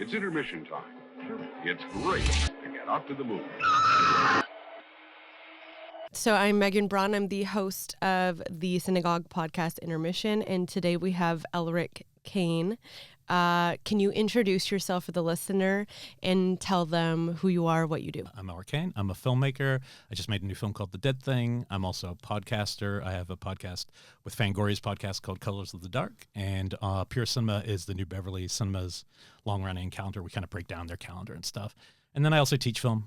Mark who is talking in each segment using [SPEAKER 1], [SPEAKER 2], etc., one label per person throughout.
[SPEAKER 1] It's intermission time. It's great to get out to the movies.
[SPEAKER 2] So I'm Megan Braun. I'm the host of the Synagogue podcast Intermission, and today we have Elric Kane. Can you introduce yourself for the listener and tell them who you are, what you do?
[SPEAKER 3] I'm Elric Kane. I'm a filmmaker. I just made a new film called The Dead Thing. I'm also a podcaster. I have a podcast with FANGORIA's podcast called Colors of the Dark, and Pure Cinema is the new Beverly Cinema's long-running calendar. We kind of break down their calendar and stuff. And then I also teach film.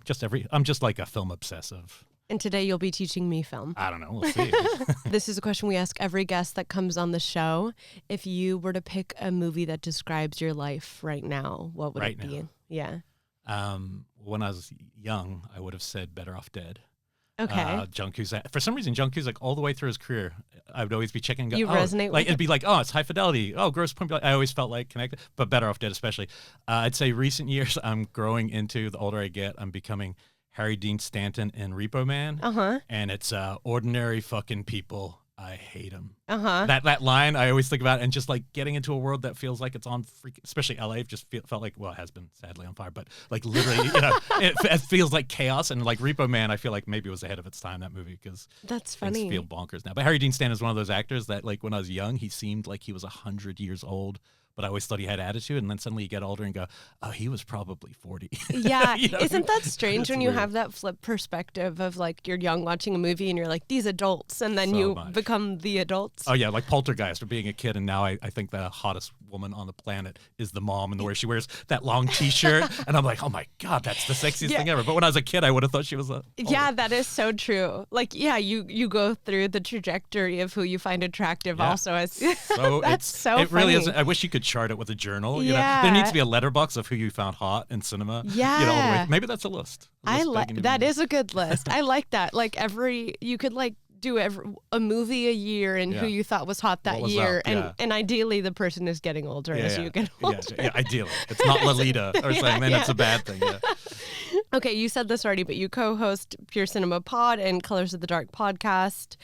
[SPEAKER 3] I'm just like a film obsessive.
[SPEAKER 2] And today you'll be teaching me film.
[SPEAKER 3] I don't know. We'll see.
[SPEAKER 2] This is a question we ask every guest that comes on the show. If you were to pick a movie that describes your life right now, what would it be? Yeah.
[SPEAKER 3] When I was young, I would have said Better Off Dead.
[SPEAKER 2] Okay.
[SPEAKER 3] John Cusack. For some reason, John Cusack, all the way through his career, I would always be checking.
[SPEAKER 2] You resonate with
[SPEAKER 3] it'd be like, oh, it's high fidelity. Oh, Gross Point Blank. I always felt like connected, but Better Off Dead especially. I'd say recent years, I'm growing into, the older I get, I'm becoming Harry Dean Stanton in Repo Man. And it's ordinary fucking people. I hate them. That line I always think about, and just like getting into a world that feels like it's on especially LA just felt like, well, it has been sadly on fire, but like literally, it feels like chaos. And like Repo Man, I feel like maybe it was ahead of its time, that movie, because
[SPEAKER 2] that's funny.
[SPEAKER 3] Things feel bonkers now. But Harry Dean Stanton is one of those actors that, like, when I was young, he seemed like he was 100 years old. But I always thought he had attitude, and then suddenly you get older and go, oh, he was probably 40.
[SPEAKER 2] Yeah, isn't that strange when you
[SPEAKER 3] weird.
[SPEAKER 2] have that flip perspective of like you're young watching a movie and you're like, these adults, and then you become the adults?
[SPEAKER 3] Oh, yeah, like Poltergeist, or being a kid, and now I think the hottest woman on the planet is the mom, and the way she wears that long T-shirt, and I'm like, oh my God, that's the sexiest thing ever. But when I was a kid, I would have thought she was
[SPEAKER 2] Yeah, that is so true. Like, yeah, you go through the trajectory of who you find attractive also as
[SPEAKER 3] so
[SPEAKER 2] that's
[SPEAKER 3] it
[SPEAKER 2] funny.
[SPEAKER 3] really is. I wish you could chart it with a journal. You know? There needs to be a letterbox of who you found hot in cinema.
[SPEAKER 2] Yeah.
[SPEAKER 3] All the way. Maybe that's a list.
[SPEAKER 2] I like that. Is a good list. I like that. Like you could like do a movie a year and who you thought was hot that year, and ideally the person is getting older as you get older.
[SPEAKER 3] Yeah, ideally. It's not Lolita or something, then it's a bad thing. Yeah.
[SPEAKER 2] Okay, you said this already, but you co-host Pure Cinema Pod and Colors of the Dark podcast.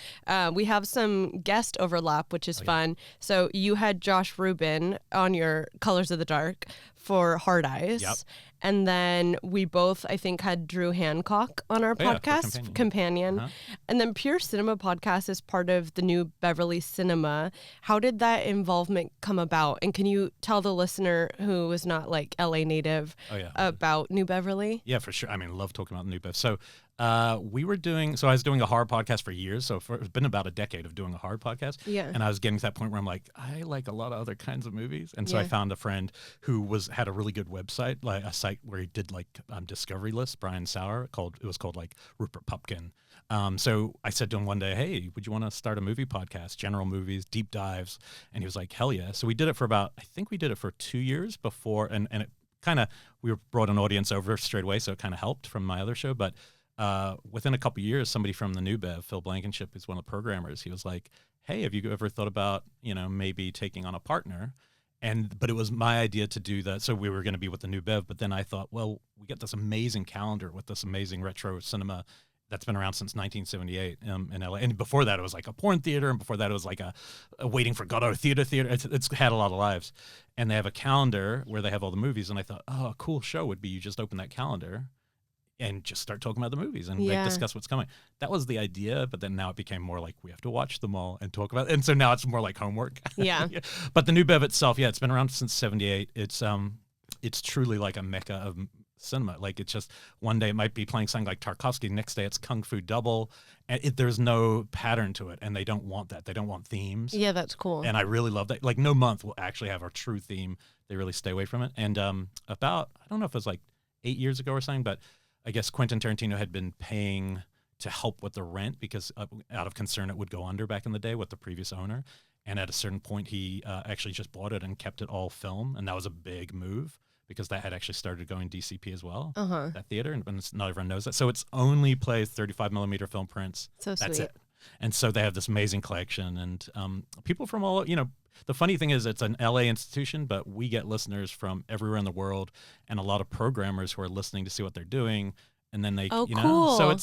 [SPEAKER 2] We have some guest overlap, which is fun. So you had Josh Rubin on your Colors of the Dark for Hard Eyes.
[SPEAKER 3] Yep.
[SPEAKER 2] And then we both, I think, had Drew Hancock on our podcast, Companion. And then Pure Cinema Podcast is part of the new Beverly Cinema. How did that involvement come about? And can you tell the listener who is not like LA native about New Beverly?
[SPEAKER 3] Yeah, for sure. I mean, love talking about New Bev. So I was doing a horror podcast for years. So it's been about a decade of doing a horror podcast.
[SPEAKER 2] Yeah.
[SPEAKER 3] And I was getting to that point where I'm like, I like a lot of other kinds of movies. And so I found a friend who had a really good website, like a site where he did like discovery lists, Brian Sauer, it was called like Rupert Pupkin. So I said to him one day, hey, would you want to start a movie podcast, general movies, deep dives? And he was like, hell yeah. So we did it for I think we did it for 2 years before, and it kind of, we brought an audience over straight away, so it kind of helped from my other show. But within a couple of years, somebody from the New Bev, Phil Blankenship, who's one of the programmers, he was like, hey, have you ever thought about, maybe taking on a partner? But it was my idea to do that. So we were going to be with the New Bev, but then I thought, well, we get this amazing calendar with this amazing retro cinema that's been around since 1978 in LA. And before that, it was like a porn theater. And before that, it was like a Waiting for Godot theater. It's had a lot of lives. And they have a calendar where they have all the movies. And I thought, oh, a cool show would be you just open that calendar and just start talking about the movies and like, discuss what's coming. That was the idea, but then now it became more like we have to watch them all and talk about it. And so now it's more like homework.
[SPEAKER 2] Yeah.
[SPEAKER 3] But the New Bev itself, it's been around since 78. It's truly like a mecca of cinema. Like, it's just one day it might be playing something like Tarkovsky, next day it's Kung Fu Double, and there's no pattern to it, and they don't want that. They don't want themes.
[SPEAKER 2] Yeah, that's cool.
[SPEAKER 3] And I really love that. Like, no month will actually have a true theme. They really stay away from it. And about, I don't know if it was like 8 years ago or something, but I guess Quentin Tarantino had been paying to help with the rent because out of concern it would go under back in the day with the previous owner. And at a certain point, he actually just bought it and kept it all film. And that was a big move because that had actually started going DCP as well, that theater. And not everyone knows that. So it's only plays 35 millimeter film prints.
[SPEAKER 2] So
[SPEAKER 3] That's
[SPEAKER 2] sweet.
[SPEAKER 3] it. And so they have this amazing collection. And people from all, the funny thing is it's an LA institution, but we get listeners from everywhere in the world and a lot of programmers who are listening to see what they're doing. And then they,
[SPEAKER 2] cool.
[SPEAKER 3] So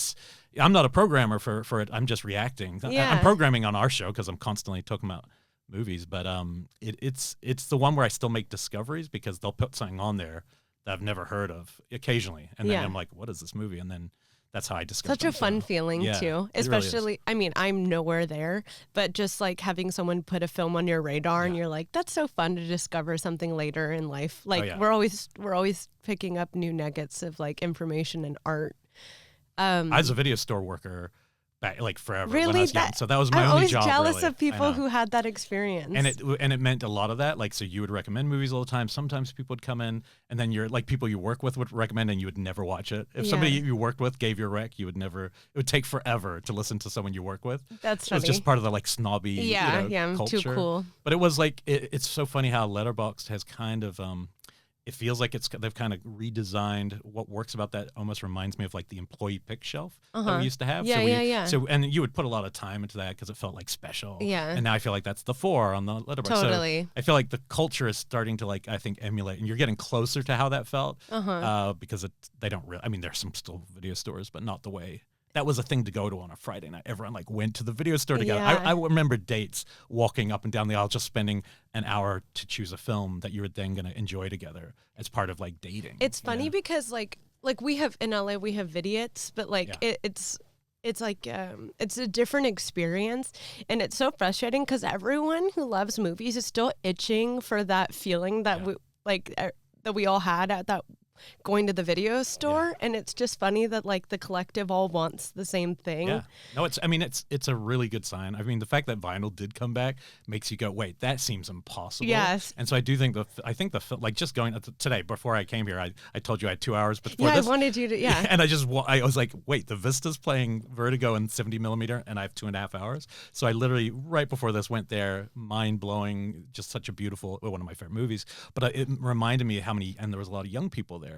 [SPEAKER 3] I'm not a programmer for it. I'm just reacting.
[SPEAKER 2] Yeah.
[SPEAKER 3] I'm programming on our show because I'm constantly talking about movies, but it's the one where I still make discoveries because they'll put something on there that I've never heard of occasionally, and then I'm like, what is this movie? And then that's how I discover.
[SPEAKER 2] Such a fun feeling too, especially.
[SPEAKER 3] Really,
[SPEAKER 2] I mean, I'm nowhere there, but just like having someone put a film on your radar, and you're like, that's so fun to discover something later in life. Like we're always picking up new nuggets of like information and art.
[SPEAKER 3] I was a video store worker back like forever when I
[SPEAKER 2] Really?
[SPEAKER 3] was young, so that was my only job.
[SPEAKER 2] I'm always jealous
[SPEAKER 3] really.
[SPEAKER 2] of people who had that experience.
[SPEAKER 3] And it meant a lot of that. Like, so you would recommend movies all the time. Sometimes people would come in, and then you're like people you work with would recommend, and you would never watch it. If somebody you worked with gave you a rec, you would never. It would take forever to listen to someone you work with.
[SPEAKER 2] That's
[SPEAKER 3] funny. It was just part of the like snobby,
[SPEAKER 2] I'm
[SPEAKER 3] culture.
[SPEAKER 2] too cool.
[SPEAKER 3] But it was like it's so funny how Letterboxd has kind of it feels like they've kind of redesigned what works about that. Almost reminds me of like the employee pick shelf that we used to have. So and you would put a lot of time into that because it felt like special.
[SPEAKER 2] Yeah.
[SPEAKER 3] And now I feel like that's the 4 on the Letterboxd.
[SPEAKER 2] Totally.
[SPEAKER 3] So I feel like the culture is starting to like, I think, emulate, and you're getting closer to how that felt because they don't really. I mean, there's some still video stores, but not the way. That was a thing to go to on a Friday night. Everyone like went to the video store together.
[SPEAKER 2] Yeah.
[SPEAKER 3] I remember dates walking up and down the aisle, just spending an hour to choose a film that you were then going to enjoy together as part of like dating.
[SPEAKER 2] It's funny because like we have in LA we have Vidiots, but like it's like it's a different experience, and it's so frustrating because everyone who loves movies is still itching for that feeling that we like that we all had at that going to the video store, and it's just funny that like the collective all wants the same thing.
[SPEAKER 3] Yeah, no, it's a really good sign. I mean, the fact that vinyl did come back makes you go, wait, that seems impossible.
[SPEAKER 2] Yes,
[SPEAKER 3] and so I do think like just going today before I came here, I told you I had 2 hours before this.
[SPEAKER 2] I wanted you to
[SPEAKER 3] and I was like, wait, the Vista's playing Vertigo in 70mm, and I have 2.5 hours. So I literally right before this went there, mind blowing, just such a beautiful, one of my favorite movies. But it reminded me how many, and there was a lot of young people there.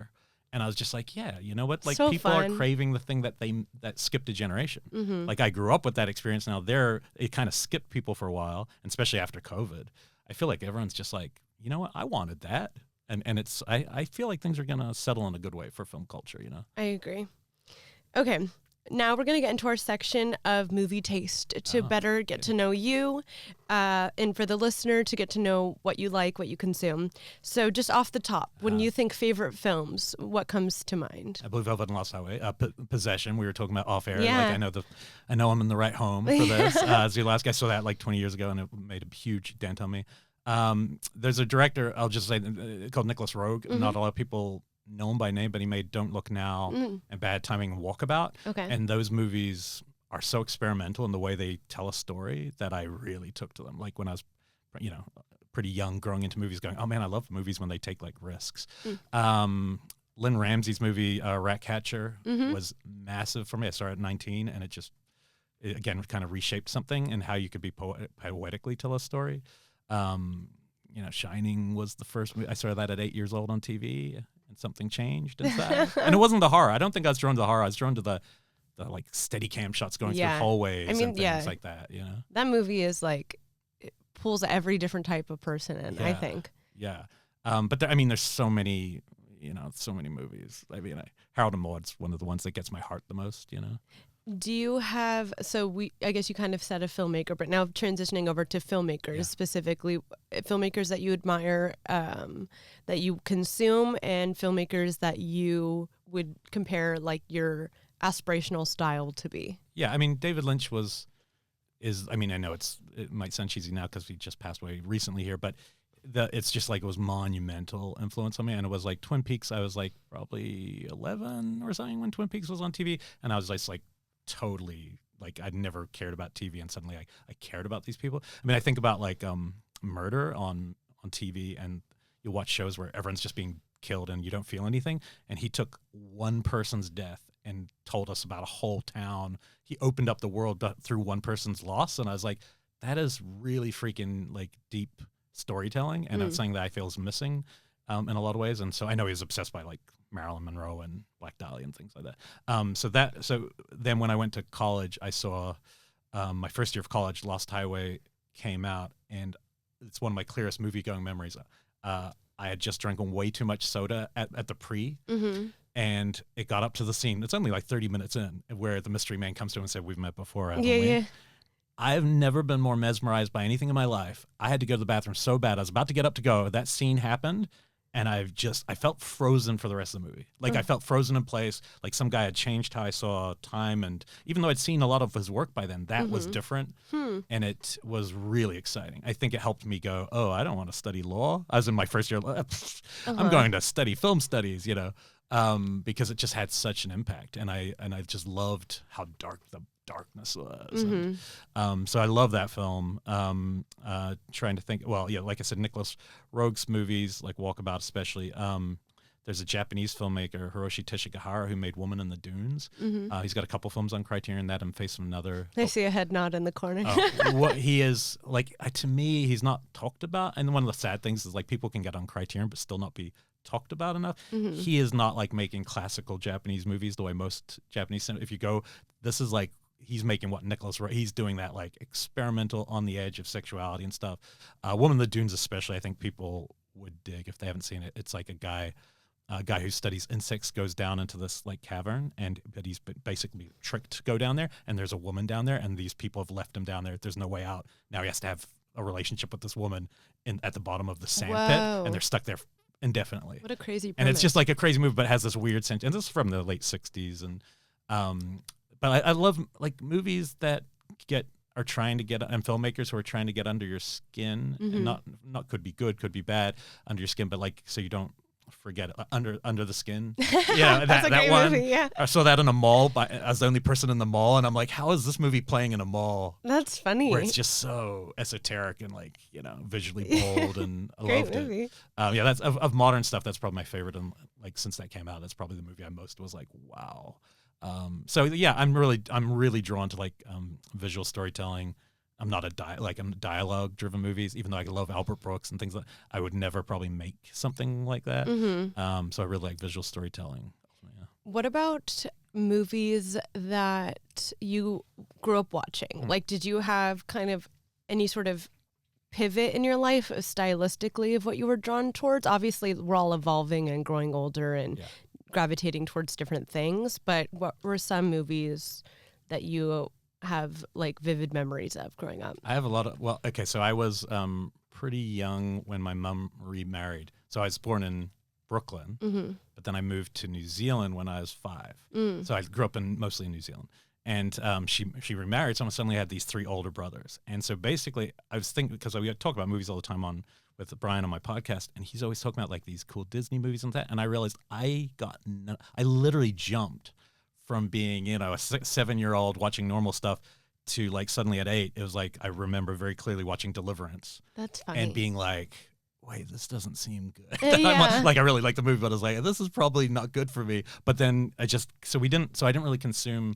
[SPEAKER 3] And I was just like, yeah, you know what? Like
[SPEAKER 2] so
[SPEAKER 3] people
[SPEAKER 2] fun.
[SPEAKER 3] are craving the thing that skipped a generation.
[SPEAKER 2] Mm-hmm.
[SPEAKER 3] Like I grew up with that experience. Now it kind of skipped people for a while, and especially after COVID. I feel like everyone's just like, you know what? I wanted that. And I feel like things are going to settle in a good way for film culture, you know?
[SPEAKER 2] I agree. Okay. Now we're going to get into our section of movie taste to better get to know you and for the listener to get to know what you like, what you consume. So just off the top, when you think favorite films, what comes to mind?
[SPEAKER 3] I believe Velvet and Lost Highway, Possession. We were talking about off air.
[SPEAKER 2] Yeah.
[SPEAKER 3] Like I know I'm in the right home for this. Zulaski, I saw that like 20 years ago, and it made a huge dent on me. There's a director, I'll just say, called Nicholas Roeg. Mm-hmm. Not a lot of people know him by name, but he made Don't Look Now and Bad Timing and Walkabout.
[SPEAKER 2] Okay.
[SPEAKER 3] And those movies are so experimental in the way they tell a story that I really took to them. Like when I was, pretty young, growing into movies, going, oh man, I love movies when they take like risks. Lynn Ramsey's movie Ratcatcher was massive for me. I started at 19, and it again kind of reshaped something and how you could be poetically tell a story. Shining was the first movie. I started that at 8 years old on TV, and something changed inside. And it wasn't the horror. I don't think I was drawn to the horror. I was drawn to the like steady cam shots going through hallways and things like that, you know? That
[SPEAKER 2] movie is like, it pulls every different type of person in, I think.
[SPEAKER 3] Yeah. But there's so many, so many movies. I mean, Harold and Maude's one of the ones that gets my heart the most, you know?
[SPEAKER 2] Do you have, I guess you kind of said a filmmaker, but now transitioning over to filmmakers, specifically filmmakers that you admire, that you consume, and filmmakers that you would compare like your aspirational style to be? Yeah,
[SPEAKER 3] I mean, David Lynch I know it might sound cheesy now because he just passed away recently here, but it's just like it was monumental influence on me. And it was like Twin Peaks. I was like probably 11 or something when Twin Peaks was on TV, and I was just like totally like I'd never cared about TV, and suddenly I cared about these people. I mean, I think about like murder on TV, and you watch shows where everyone's just being killed and you don't feel anything, and he took one person's death and told us about a whole town. He opened up the world through one person's loss, and I was like, that is really freaking like deep storytelling, and it's something that I feel is missing in a lot of ways. And so I know he was obsessed by like Marilyn Monroe and Black Dahlia and things like that. So then when I went to college, I saw my first year of college, Lost Highway came out, and it's one of my clearest movie-going memories. I had just drank way too much soda at the pre, and it got up to the scene. It's only like 30 minutes in, where the mystery man comes to him and said, "We've met before, haven't we?" I've never been more mesmerized by anything in my life. I had to go to the bathroom so bad. I was about to get up to go. That scene happened, and I felt frozen for the rest of the movie. Like, I felt frozen in place. Like, some guy had changed how I saw time. And even though I'd seen a lot of his work by then, that was different. And it was really exciting. I think it helped me go, oh, I don't want to study law. I was in my first year. I'm going to study film studies, because it just had such an impact. And I just loved how dark the darkness was. And, so I love that film. Trying to think, well, yeah, like I said, Nicholas Roeg's movies, like Walkabout especially. There's a Japanese filmmaker, Hiroshi Teshigahara, who made Woman in the Dunes. He's got a couple films on Criterion, that and Face of Another.
[SPEAKER 2] I see a head nod in the corner.
[SPEAKER 3] What he is, like, to me, he's not talked about. And one of the sad things is, like, people can get on Criterion but still not be talked about enough. He is not, like, making classical Japanese movies the way most Japanese cinema. If you go, this is like, he's making what Nicholas Roeg, he's doing that, like, experimental, on the edge of sexuality and stuff. Woman in the Dunes especially, I think people would dig if they haven't seen it. It's like a guy who studies insects goes down into this, like, cavern, but he's basically tricked to go down there, and there's a woman down there, and these people have left him down there. There's no way out. Now he has to have a relationship with this woman at the bottom of the sand pit, and they're stuck there indefinitely.
[SPEAKER 2] What a crazy premise.
[SPEAKER 3] And it's just like a crazy movie, but it has this weird sense. And this is from the late 60s. And but I love, like, movies that are trying to get, and filmmakers who are trying to get under your skin, and not could be good, could be bad, under your skin, but, like, so you don't forget it, under the skin. Yeah,
[SPEAKER 2] That's a great
[SPEAKER 3] one.
[SPEAKER 2] movie, yeah.
[SPEAKER 3] I saw that in a mall as the only person in the mall, and I'm like, how is this movie playing in a mall?
[SPEAKER 2] That's funny.
[SPEAKER 3] Where it's just so esoteric and, like, visually bold, and I loved
[SPEAKER 2] movie.
[SPEAKER 3] it. Yeah, that's of modern stuff. That's probably my favorite, and, like, since that came out, that's probably the movie I most was like, wow. So yeah, I'm really drawn to, like, visual storytelling. I'm not I'm dialogue driven movies, even though I love Albert Brooks and things like that. I would never probably make something like that. So I really like visual storytelling. Yeah.
[SPEAKER 2] What about movies that you grew up watching? Like, did you have kind of any sort of pivot in your life stylistically of what you were drawn towards? Obviously, we're all evolving and growing older and gravitating towards different things, but what were some movies that you have, like, vivid memories of growing up?
[SPEAKER 3] I have a lot of, so I was pretty young when my mom remarried. So I was born in Brooklyn, but then I moved to New Zealand when I was 5. So I grew up mostly in New Zealand. And she remarried, so I suddenly had these 3 older brothers. And so basically, I was thinking, because we talk about movies all the time with Brian on my podcast, and he's always talking about, like, these cool Disney movies and that. And I realized I literally jumped from being, a 7-year-old watching normal stuff to, like, suddenly at 8, it was like, I remember very clearly watching Deliverance.
[SPEAKER 2] That's funny.
[SPEAKER 3] And being like, wait, this doesn't seem good. Like, I really like the movie, but I was like, this is probably not good for me. But then I didn't really consume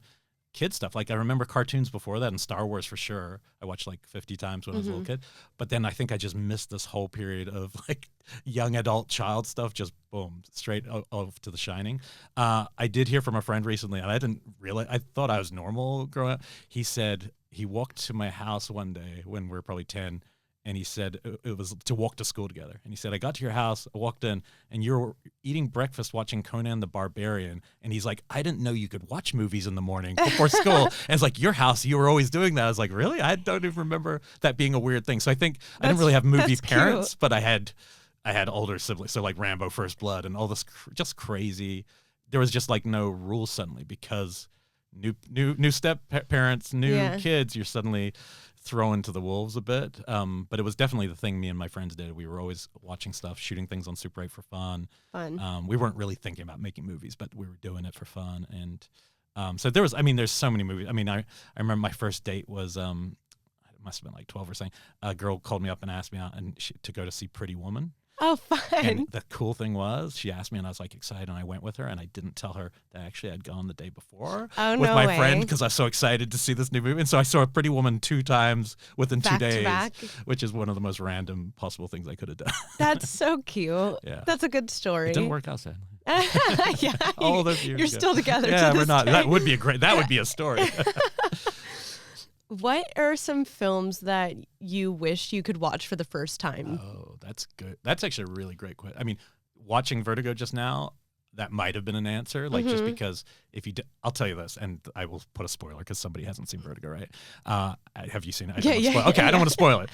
[SPEAKER 3] kid stuff. Like, I remember cartoons before that, and Star Wars for sure. I watched, like, 50 times when I was a little kid. But then I think I just missed this whole period of, like, young adult child stuff, just boom, straight off to The Shining. I did hear from a friend recently, and I didn't realize, I thought I was normal growing up. He said he walked to my house one day when we were probably 10, and he said it was to walk to school together. And he said, I got to your house, I walked in, and you're eating breakfast watching Conan the Barbarian. And he's like, I didn't know you could watch movies in the morning before school. And it's like, your house, you were always doing that. I was like, really? I don't even remember that being a weird thing. So I think I didn't really have movie parents, but I had older siblings. So, like, Rambo First Blood and all this just crazy. There was just, like, no rules suddenly, because new step parents, new kids, you're suddenly thrown to the wolves a bit. But it was definitely the thing me and my friends did. We were always watching stuff, shooting things on Super 8 for fun. We weren't really thinking about making movies, but we were doing it for fun. And so there's so many movies. I mean, I remember my first date was, it must have been like 12 or something. A girl called me up and asked me out to go to see Pretty Woman.
[SPEAKER 2] Oh, fun.
[SPEAKER 3] And the cool thing was, she asked me, and I was, like, excited, and I went with her, and I didn't tell her that actually I'd gone the day before with my friend, because I was so excited to see this new movie. And so I saw Pretty Woman 2 times within 2 days, which is one of the most random possible things I could have done.
[SPEAKER 2] That's so cute. Yeah. That's a good story.
[SPEAKER 3] It didn't work out, sadly.
[SPEAKER 2] Yeah,
[SPEAKER 3] all those years
[SPEAKER 2] you're
[SPEAKER 3] ago.
[SPEAKER 2] Still together.
[SPEAKER 3] Yeah,
[SPEAKER 2] to
[SPEAKER 3] we're not.
[SPEAKER 2] Day.
[SPEAKER 3] That would be a story.
[SPEAKER 2] What are some films that you wish you could watch for the first time?
[SPEAKER 3] Oh, that's good. That's actually a really great question. I mean, watching Vertigo just now, that might have been an answer, like just because if you, I'll tell you this, and I will put a spoiler because somebody hasn't seen Vertigo, right? Have you seen it? I don't want to spoil it.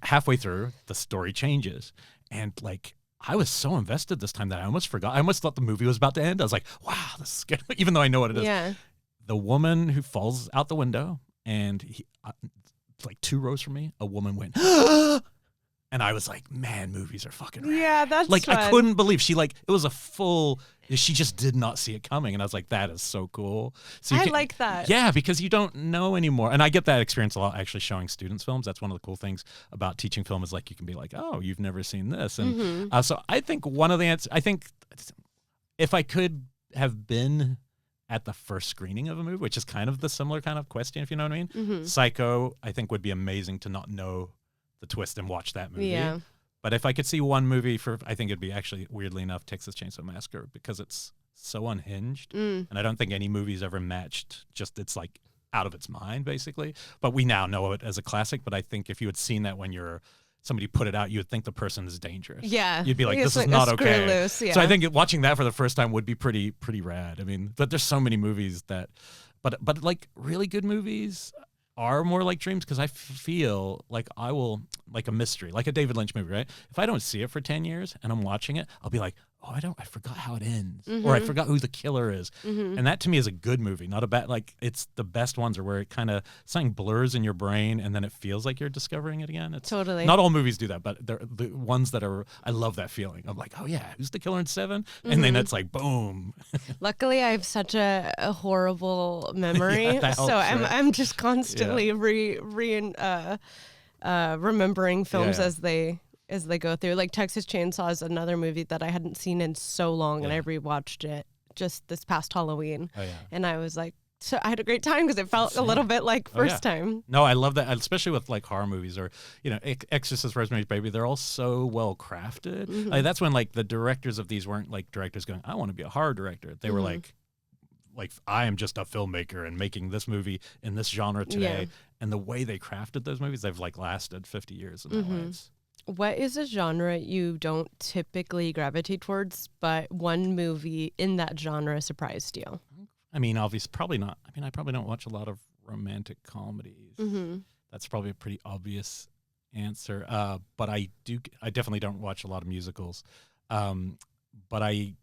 [SPEAKER 3] Halfway through, the story changes, and like I was so invested this time that I almost forgot. I almost thought the movie was about to end. I was like, wow, this is good, even though I know what it is.
[SPEAKER 2] Yeah.
[SPEAKER 3] The woman who falls out the window, and like 2 rows from me, a woman went. And I was like, man, movies are fucking rad.
[SPEAKER 2] Yeah, that's
[SPEAKER 3] like
[SPEAKER 2] fun.
[SPEAKER 3] I couldn't believe it was a full. She just did not see it coming, and I was like, that is so cool. So
[SPEAKER 2] I like that.
[SPEAKER 3] Yeah, because you don't know anymore, and I get that experience a lot actually showing students films. That's one of the cool things about teaching film is like you can be like, oh, you've never seen this, and so I think one of the answers. I think if I could have been at the first screening of a movie, which is kind of the similar kind of question, if you know what I mean. Psycho, I think would be amazing to not know the twist and watch that movie.
[SPEAKER 2] Yeah.
[SPEAKER 3] But if I could see one movie I think it'd be actually, weirdly enough, Texas Chainsaw Massacre, because it's so unhinged. And I don't think any movie's ever matched, just it's like out of its mind, basically. But we now know it as a classic, but I think if you had seen that when somebody put it out, you would think the person is dangerous.
[SPEAKER 2] Yeah.
[SPEAKER 3] You'd be like, this is not okay. Loose, yeah. So I think watching that for the first time would be pretty rad. I mean, but there's so many movies that, but like really good movies are more like dreams, because I feel like I will, like a mystery, like a David Lynch movie, right? If I don't see it for 10 years and I'm watching it, I'll be like, oh, I forgot how it ends, or I forgot who the killer is. And that to me is a good movie, not a bad, like it's the best ones are where it kind of, something blurs in your brain and then it feels like you're discovering it again. It's
[SPEAKER 2] totally.
[SPEAKER 3] Not all movies do that, but they're the ones that are, I love that feeling. I'm like, oh yeah, who's the killer in 7? And then it's like, boom. Luckily,
[SPEAKER 2] I have such a horrible memory,
[SPEAKER 3] yeah, helps,
[SPEAKER 2] so
[SPEAKER 3] right?
[SPEAKER 2] I'm just constantly remembering films as they go through. Like Texas Chainsaw is another movie that I hadn't seen in so long, and I rewatched it just this past Halloween.
[SPEAKER 3] Oh, yeah.
[SPEAKER 2] And I was like, so I had a great time because it felt a little bit like first time.
[SPEAKER 3] No, I love that, especially with like horror movies or, Exorcist, Rosemary's Baby. They're all so well crafted. Like, that's when like the directors of these weren't like directors going, I want to be a horror director. They were like I am just a filmmaker and making this movie in this genre today. Yeah. And the way they crafted those movies, they've like lasted 50 years in their lives.
[SPEAKER 2] What is a genre you don't typically gravitate towards, but one movie in that genre surprised you?
[SPEAKER 3] I mean, obviously, probably not. I mean, I probably don't watch a lot of romantic comedies. That's probably a pretty obvious answer. But I definitely don't watch a lot of musicals. But I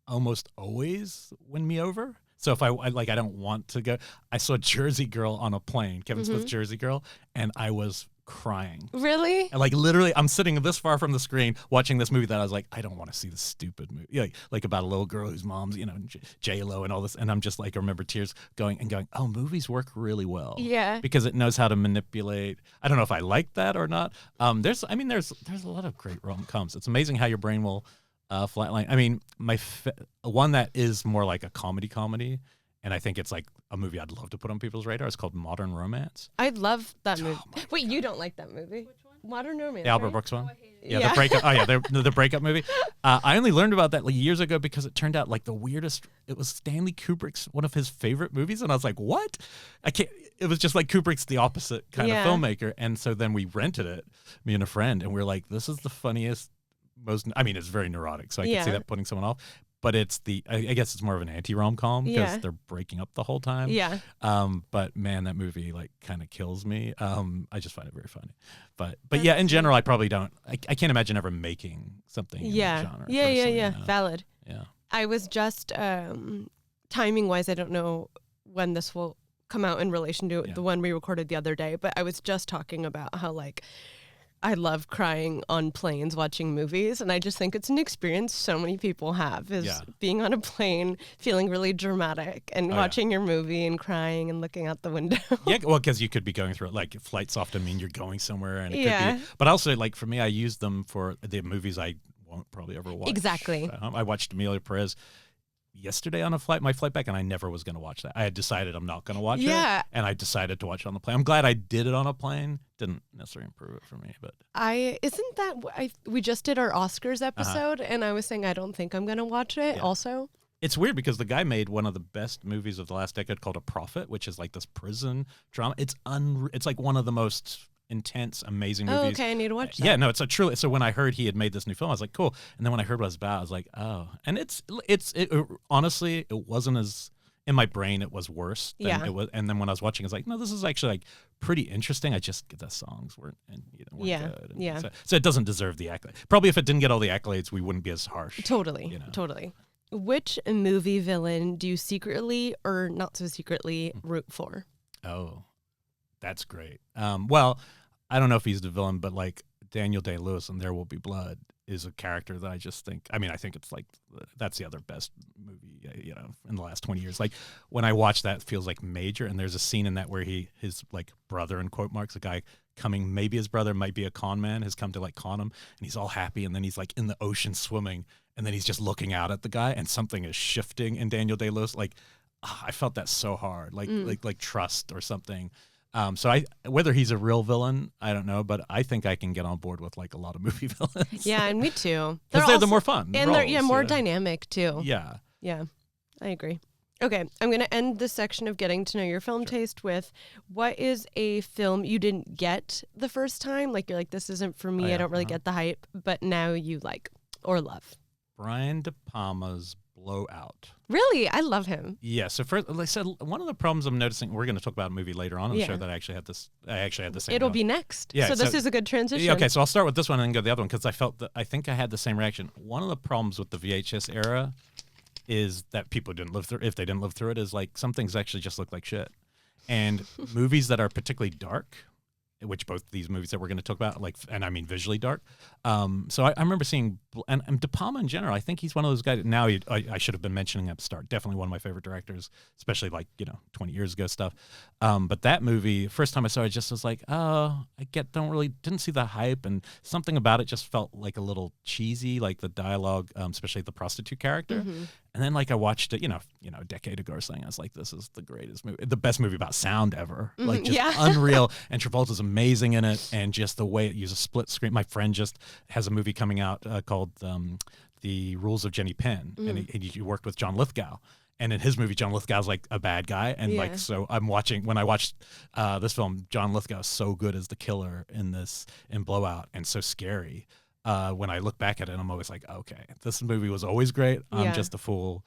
[SPEAKER 3] almost always win me over. So if I don't want to go. I saw Jersey Girl on a plane, Kevin Smith's Jersey Girl, and I was crying.
[SPEAKER 2] Really?
[SPEAKER 3] And like literally, I'm sitting this far from the screen watching this movie that I was like, I don't want to see this stupid movie. Like about a little girl whose mom's, J-Lo and all this. And I'm just like, I remember tears going, oh, movies work really well.
[SPEAKER 2] Yeah.
[SPEAKER 3] Because it knows how to manipulate. I don't know if I like that or not. There's a lot of great rom-coms. It's amazing how your brain will flatline. I mean, one that is more like a comedy, and I think it's like a movie I'd love to put on people's radar. It's called Modern Romance.
[SPEAKER 2] I love that movie. Wait, you don't like that movie? Which one? Modern Romance.
[SPEAKER 3] The Albert Brooks one. The breakup. Oh yeah, the breakup movie. I only learned about that like years ago because it turned out like the weirdest. It was Stanley Kubrick's one of his favorite movies, and I was like, what? I can't. It was just like Kubrick's the opposite kind of filmmaker, and so then we rented it, me and a friend, and we were like, this is the funniest. It's very neurotic, so I can see that putting someone off. But it's I guess it's more of an anti-rom-com because they're breaking up the whole time. Yeah. But man, that movie like kind of kills me. I just find it very funny. But yeah, in general, I probably don't. I can't imagine ever making something in that genre.
[SPEAKER 2] Yeah. Valid.
[SPEAKER 3] Yeah.
[SPEAKER 2] I was just timing-wise, I don't know when this will come out in relation to the one we recorded the other day, but I was just talking about how like I love crying on planes watching movies, and I just think it's an experience so many people have, is being on a plane, feeling really dramatic, and watching your movie and crying and looking out the window. Yeah,
[SPEAKER 3] well, because you could be going through it, like flights often mean you're going somewhere, and it could be, but also like for me, I use them for the movies I won't probably ever watch.
[SPEAKER 2] Exactly.
[SPEAKER 3] I watched Amelia Perez yesterday on my flight back, and I never was going to watch that. I had decided I'm not going to watch it, and I decided to watch it on the plane. I'm glad I did it on a plane. Didn't necessarily improve it for me, but
[SPEAKER 2] we just did our Oscars episode, and I was saying I don't think I'm going to watch it. Also,
[SPEAKER 3] it's weird because the guy made one of the best movies of the last decade called A Prophet, which is like this prison drama. It's like one of the most intense, amazing
[SPEAKER 2] Oh,
[SPEAKER 3] movies.
[SPEAKER 2] okay, I need to watch that.
[SPEAKER 3] Yeah, no, it's a truly. So when I heard he had made this new film, I was like, cool. And then when I heard what it was about, I was like, oh. And honestly, it wasn't as, in my brain, it was worse than it was. And then when I was watching, I was like, no, this is actually like pretty interesting. I just, the songs weren't good. And so it doesn't deserve the accolade. Probably if it didn't get all the accolades, we wouldn't be as harsh.
[SPEAKER 2] Totally. Which movie villain do you secretly or not so secretly root for?
[SPEAKER 3] Oh, that's great. Well, I don't know if he's the villain, but like Daniel Day-Lewis in There Will Be Blood is a character that I just think, I mean, I think it's like, that's the other best movie, in the last 20 years. Like when I watch that, it feels like major. And there's a scene in that where his like brother, in quote marks, a guy coming, maybe his brother might be a con man, has come to like con him, and he's all happy. And then he's like in the ocean swimming, and then he's just looking out at the guy, and something is shifting in Daniel Day-Lewis. Like, I felt that so hard, like trust or something. So whether he's a real villain, I don't know, but I think I can get on board with like a lot of movie villains.
[SPEAKER 2] Yeah, and me too.
[SPEAKER 3] Because they're the more fun.
[SPEAKER 2] And
[SPEAKER 3] roles,
[SPEAKER 2] they're more dynamic too.
[SPEAKER 3] Yeah.
[SPEAKER 2] Yeah, I agree. Okay, I'm going to end this section of getting to know your film taste with, what is a film you didn't get the first time? Like, you're like, this isn't for me. I don't really get the hype, but now you like or love.
[SPEAKER 3] Brian De Palma's Blowout.
[SPEAKER 2] Really? I love him.
[SPEAKER 3] Yeah. So first, like I said, one of the problems I'm noticing, we're going to talk about a movie later on in the show that I actually had the same.
[SPEAKER 2] It'll be next.
[SPEAKER 3] Yeah.
[SPEAKER 2] So this is a good transition.
[SPEAKER 3] Yeah, okay. So I'll start with this one and then go to the other one, because I think I had the same reaction. One of the problems with the VHS era is that people didn't live through, if they didn't live through it, is like some things actually just look like shit. And movies that are particularly dark, which both these movies that we're going to talk about, like, and I mean visually dark. So I remember seeing, and De Palma in general, I think he's one of those guys. Now I should have been mentioning him at the start. Definitely one of my favorite directors, especially like 20 years ago stuff. But that movie, first time I saw it, just was like, oh, didn't see the hype, and something about it just felt like a little cheesy, like the dialogue, especially the prostitute character.
[SPEAKER 2] Mm-hmm.
[SPEAKER 3] And then like I watched it, a decade ago or something. I was like, this is the greatest movie, the best movie about sound ever.
[SPEAKER 2] Mm-hmm.
[SPEAKER 3] Like just unreal. And Travolta's amazing in it, and just the way it uses split screen. My friend just has a movie coming out called The Rules of Jenny Penn, and he worked with John Lithgow. And in his movie, John Lithgow's like a bad guy, and like so when I watched this film, John Lithgow is so good as the killer in Blowout, and so scary. When I look back at it, I'm always like, okay, this movie was always great. I'm just a fool.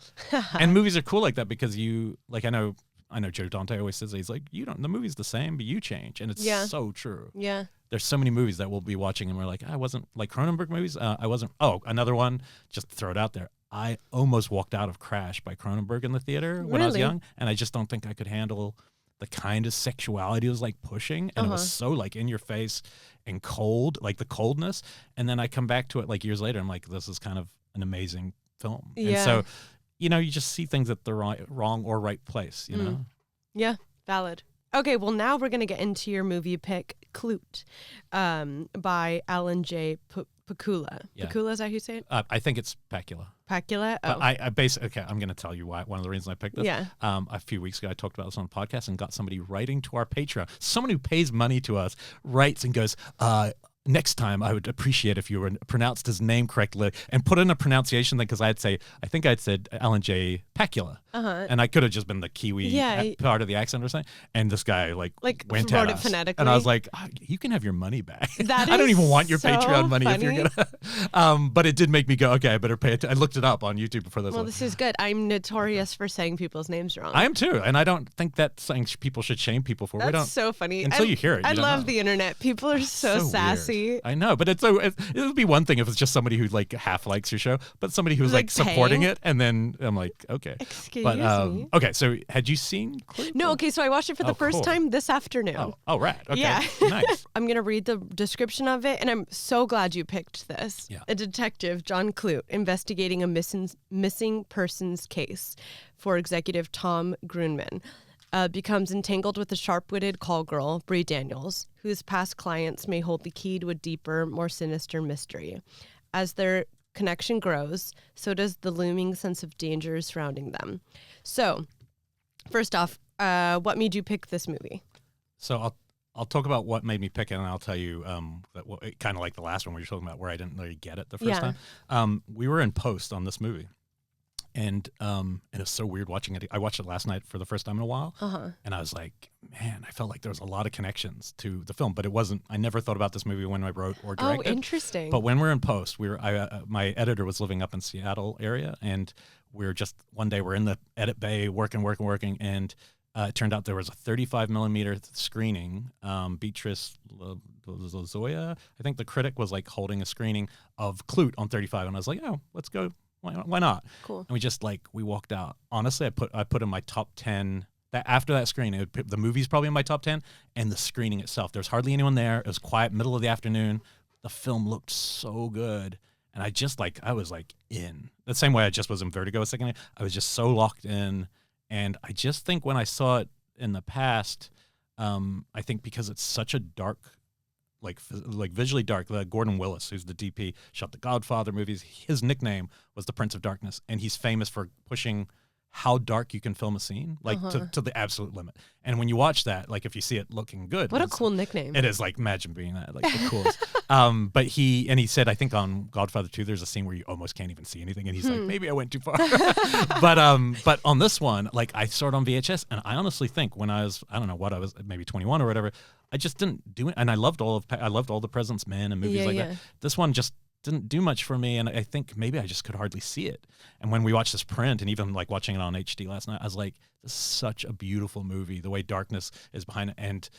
[SPEAKER 3] And movies are cool like that, because I know Joe Dante always says, he's like, the movie's the same, but you change. And it's so true.
[SPEAKER 2] Yeah.
[SPEAKER 3] There's so many movies that we'll be watching and we're like, I wasn't like Cronenberg movies. Another one, just to throw it out there. I almost walked out of Crash by Cronenberg in the theater when I was young. And I just don't think I could handle the kind of sexuality it was like pushing. And it was so like in your face and cold, like the coldness. And then I come back to it like years later. I'm like, this is kind of an amazing film. Yeah. And so, you just see things at the wrong or right place, you know?
[SPEAKER 2] Yeah, valid. Okay, well, now we're going to get into your movie pick, Klute, by Alan J. Pakula.
[SPEAKER 3] Yeah.
[SPEAKER 2] Pakula, is that how you say it?
[SPEAKER 3] I think it's Pakula.
[SPEAKER 2] Pakula? Oh.
[SPEAKER 3] But I'm going to tell you why. One of the reasons I picked this.
[SPEAKER 2] Yeah.
[SPEAKER 3] A few weeks ago, I talked about this on a podcast and got somebody writing to our Patreon. Someone who pays money to us writes and goes, next time I would appreciate if you were pronounced his name correctly, and put in a pronunciation thing, because I think I'd said Alan J. Pakula. And I could have just been the Kiwi part of the accent or something. And this guy like went
[SPEAKER 2] wrote
[SPEAKER 3] at
[SPEAKER 2] it
[SPEAKER 3] us.
[SPEAKER 2] phonetically.
[SPEAKER 3] And I was like, you can have your money back.
[SPEAKER 2] That
[SPEAKER 3] I don't even want your
[SPEAKER 2] so
[SPEAKER 3] Patreon money
[SPEAKER 2] funny.
[SPEAKER 3] if you're gonna. But it did make me go, okay, I better pay attention. I looked it up on YouTube before this.
[SPEAKER 2] Well, this is good. I'm notorious for saying people's names wrong.
[SPEAKER 3] I am too, and I don't think that's something people should shame people for.
[SPEAKER 2] That's so funny.
[SPEAKER 3] Until you hear it.
[SPEAKER 2] I
[SPEAKER 3] you
[SPEAKER 2] love
[SPEAKER 3] know.
[SPEAKER 2] the internet. People are so sassy.
[SPEAKER 3] Weird. I know, but it would be one thing if it's just somebody who like half likes your show, but somebody who's like supporting
[SPEAKER 2] paying?
[SPEAKER 3] it, and then I'm like, okay.
[SPEAKER 2] Excuse me.
[SPEAKER 3] Okay, so had you seen Klute?
[SPEAKER 2] No, okay, so I watched it for the first time this afternoon.
[SPEAKER 3] Oh, right. Okay.
[SPEAKER 2] Yeah.
[SPEAKER 3] Nice.
[SPEAKER 2] I'm going to read the description of it, and I'm so glad you picked this.
[SPEAKER 3] Yeah.
[SPEAKER 2] A detective, John Klute, investigating a missing persons case for executive Tom Grunman, becomes entangled with a sharp-witted call girl, Bree Daniels, whose past clients may hold the key to a deeper, more sinister mystery. As their connection grows, so does the looming sense of danger surrounding them. So, first off, what made you pick this movie?
[SPEAKER 3] So I'll talk about what made me pick it, and I'll tell you that kind of like the last one where you're talking about where I didn't really get it the first time. We were in post on this movie, And it's so weird watching it. I watched it last night for the first time in a while, and I was like, man, I felt like there was a lot of connections to the film, but it wasn't. I never thought about this movie when I wrote or directed.
[SPEAKER 2] Oh, interesting.
[SPEAKER 3] But when we're in post, my editor was living up in Seattle area, and one day we're in the edit bay working, and it turned out there was a 35 millimeter screening. Beatrice Lozoya, I think the critic, was like holding a screening of Klute on 35, and I was like, oh, let's go. Why not?
[SPEAKER 2] Cool.
[SPEAKER 3] And we walked out. Honestly, I put in my top 10. That after that screening, the movie's probably in my top 10, and the screening itself. There's hardly anyone there. It was quiet, middle of the afternoon. The film looked so good, and I was like in the same way I just was in Vertigo a second ago. I was just so locked in, and I just think when I saw it in the past, I think because it's such a dark. Like visually dark. Gordon Willis, who's the DP, shot the Godfather movies. His nickname was the Prince of Darkness, and he's famous for pushing how dark you can film a scene, to the absolute limit. And when you watch that, like if you see it looking good,
[SPEAKER 2] what a cool nickname!
[SPEAKER 3] It is. Like imagine being that, like the coolest. But he said, I think on Godfather 2, there's a scene where you almost can't even see anything, and he's like, maybe I went too far. but on this one, like I saw it on VHS, and I honestly think when I was, I don't know what I was, maybe 21 or whatever, I just didn't do it. And I loved all the President's Men and movies that. This one just didn't do much for me, and I think maybe I just could hardly see it. And when we watched this print, and even like watching it on HD last night, I was like, this is such a beautiful movie, the way darkness is behind it. And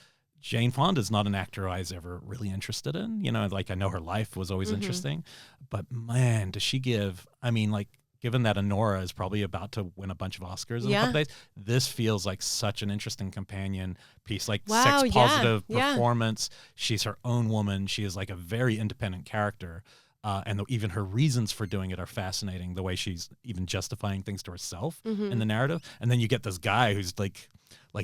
[SPEAKER 3] Jane Fonda's not an actor I was ever really interested in. You know, like I know her life was always interesting, but man, does she give, I mean, like, given that Honora is probably about to win a bunch of Oscars in a couple days, this feels like such an interesting companion piece, like sex-positive performance. She's her own woman. She is like a very independent character. And even her reasons for doing it are fascinating, the way she's even justifying things to herself in the narrative. And then you get this guy who's like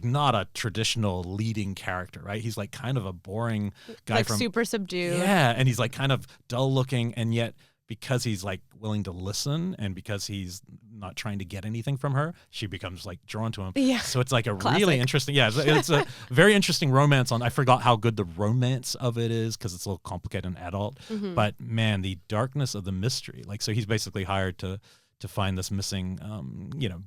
[SPEAKER 3] not a traditional leading character, right? He's like kind of a boring guy,
[SPEAKER 2] like super subdued.
[SPEAKER 3] Yeah, and he's like kind of dull looking, and yet because he's like willing to listen and because he's not trying to get anything from her, she becomes like drawn to him. Yeah. So it's like a really interesting, it's a very interesting romance I forgot how good the romance of it is because it's a little complicated and adult, but man, the darkness of the mystery. Like, so he's basically hired to find this missing,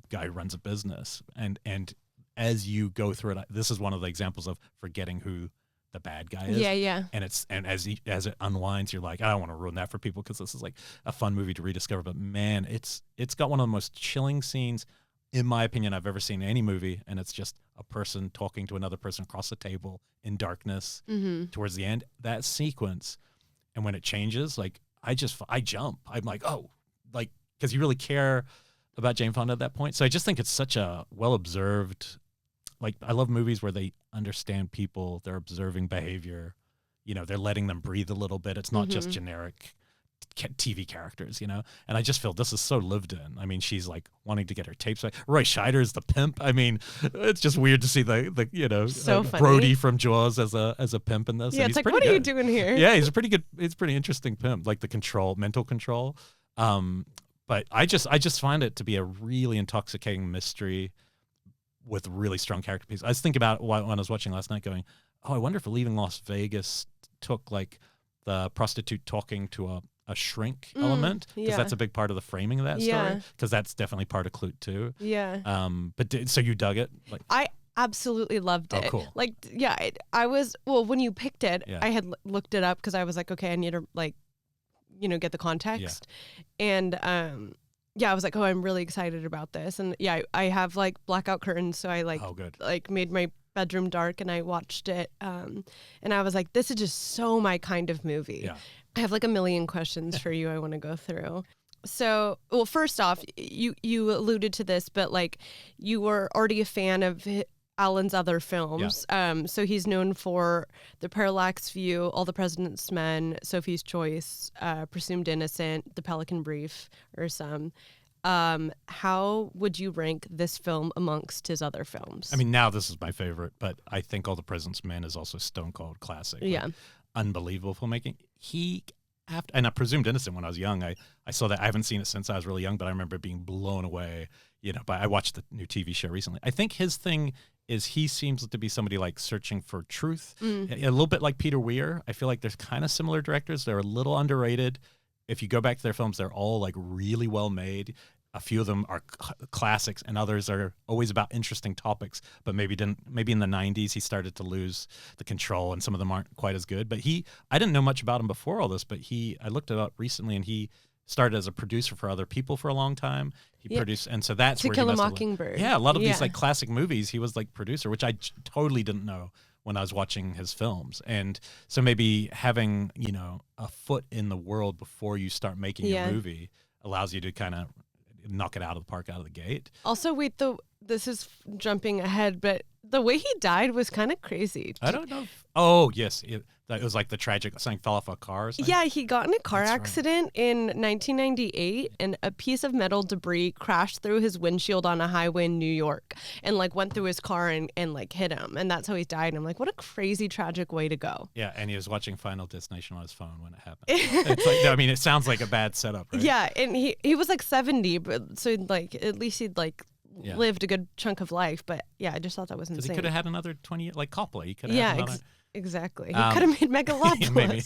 [SPEAKER 3] guy who runs a business. And as you go through it, this is one of the examples of forgetting who the bad guy is.
[SPEAKER 2] Yeah.
[SPEAKER 3] And as it unwinds, you're like, I don't want to ruin that for people because this is like a fun movie to rediscover. But man, it's got one of the most chilling scenes, in my opinion, I've ever seen in any movie. And it's just a person talking to another person across the table in darkness towards the end. That sequence, and when it changes, like I jump. I'm like, oh, like, because you really care about Jane Fonda at that point. So I just think it's such a well-observed. Like, I love movies where they understand people, they're observing behavior, they're letting them breathe a little bit. It's not just generic TV characters, And I just feel this is so lived in. I mean, she's like wanting to get her tapes right. Roy Scheider's the pimp. I mean, it's just weird to see the
[SPEAKER 2] so
[SPEAKER 3] Brody from Jaws as a pimp in this.
[SPEAKER 2] Yeah, it's like, what are you doing here?
[SPEAKER 3] Yeah, he's pretty interesting pimp, like the mental control. But I just find it to be a really intoxicating mystery with really strong character pieces. I was thinking about it when I was watching last night going, oh, I wonder if Leaving Las Vegas took like the prostitute talking to a shrink element, because that's a big part of the framing of that story, because that's definitely part of Klute too. Yeah. So you dug it? Like,
[SPEAKER 2] I absolutely loved it.
[SPEAKER 3] Oh, cool.
[SPEAKER 2] Like, yeah, I was, well, when you picked it, I had looked it up because I was like, okay, I need to like, get the context. And I was like, oh, I'm really excited about this. And I have like blackout curtains, so I like made my bedroom dark and I watched it. And I was like, this is just so my kind of movie. Yeah. I have like a million questions for you I want to go through. So, well, first off, you alluded to this, but like you were already a fan of Alan's other films. Yeah. So he's known for The Parallax View, All the President's Men, Sophie's Choice, Presumed Innocent, The Pelican Brief, or some. How would you rank this film amongst his other films?
[SPEAKER 3] I mean, now this is my favorite, but I think All the President's Men is also stone cold classic. Yeah. Like, unbelievable filmmaking. And I Presumed Innocent when I was young. I saw that. I haven't seen it since I was really young, but I remember being blown away, but I watched the new TV show recently. I think his thing is he seems to be somebody like searching for truth. A little bit like Peter Weir. I feel like there's kind of similar directors. They're a little underrated. If you go back to their films, they're all like really well made. a few of them are classics, and others are always about interesting topics. But maybe in the 90s he started to lose the control, and some of them aren't quite as good. But I didn't know much about him before all this, but I looked it up recently, and he started as a producer for other people for a long time. He produced, and so that's
[SPEAKER 2] To
[SPEAKER 3] where
[SPEAKER 2] Kill
[SPEAKER 3] he
[SPEAKER 2] a
[SPEAKER 3] must have
[SPEAKER 2] Mockingbird.
[SPEAKER 3] Yeah, a lot of these like classic movies, he was like producer, which I totally didn't know when I was watching his films. And so maybe having, a foot in the world before you start making a movie allows you to kind of knock it out of the park out of the gate.
[SPEAKER 2] Also, this is jumping ahead, but the way he died was kind of crazy.
[SPEAKER 3] I don't know. Oh, yes. It was like the tragic, something fell off a car or something?
[SPEAKER 2] Yeah, he got in a car accident in 1998, and a piece of metal debris crashed through his windshield on a highway in New York and like went through his car and like hit him. And that's how he died. And I'm like, what a crazy, tragic way to go.
[SPEAKER 3] Yeah, and he was watching Final Destination on his phone when it happened. It's like, I mean, it sounds like a bad setup, right?
[SPEAKER 2] Yeah, and he was like 70, but so like at least he'd like lived a good chunk of life. But yeah, I just thought that was insane.
[SPEAKER 3] Because he could have had another 20 years, like Coppola. He could have had another...
[SPEAKER 2] Exactly. He could have made Megalopolis.
[SPEAKER 3] Maybe.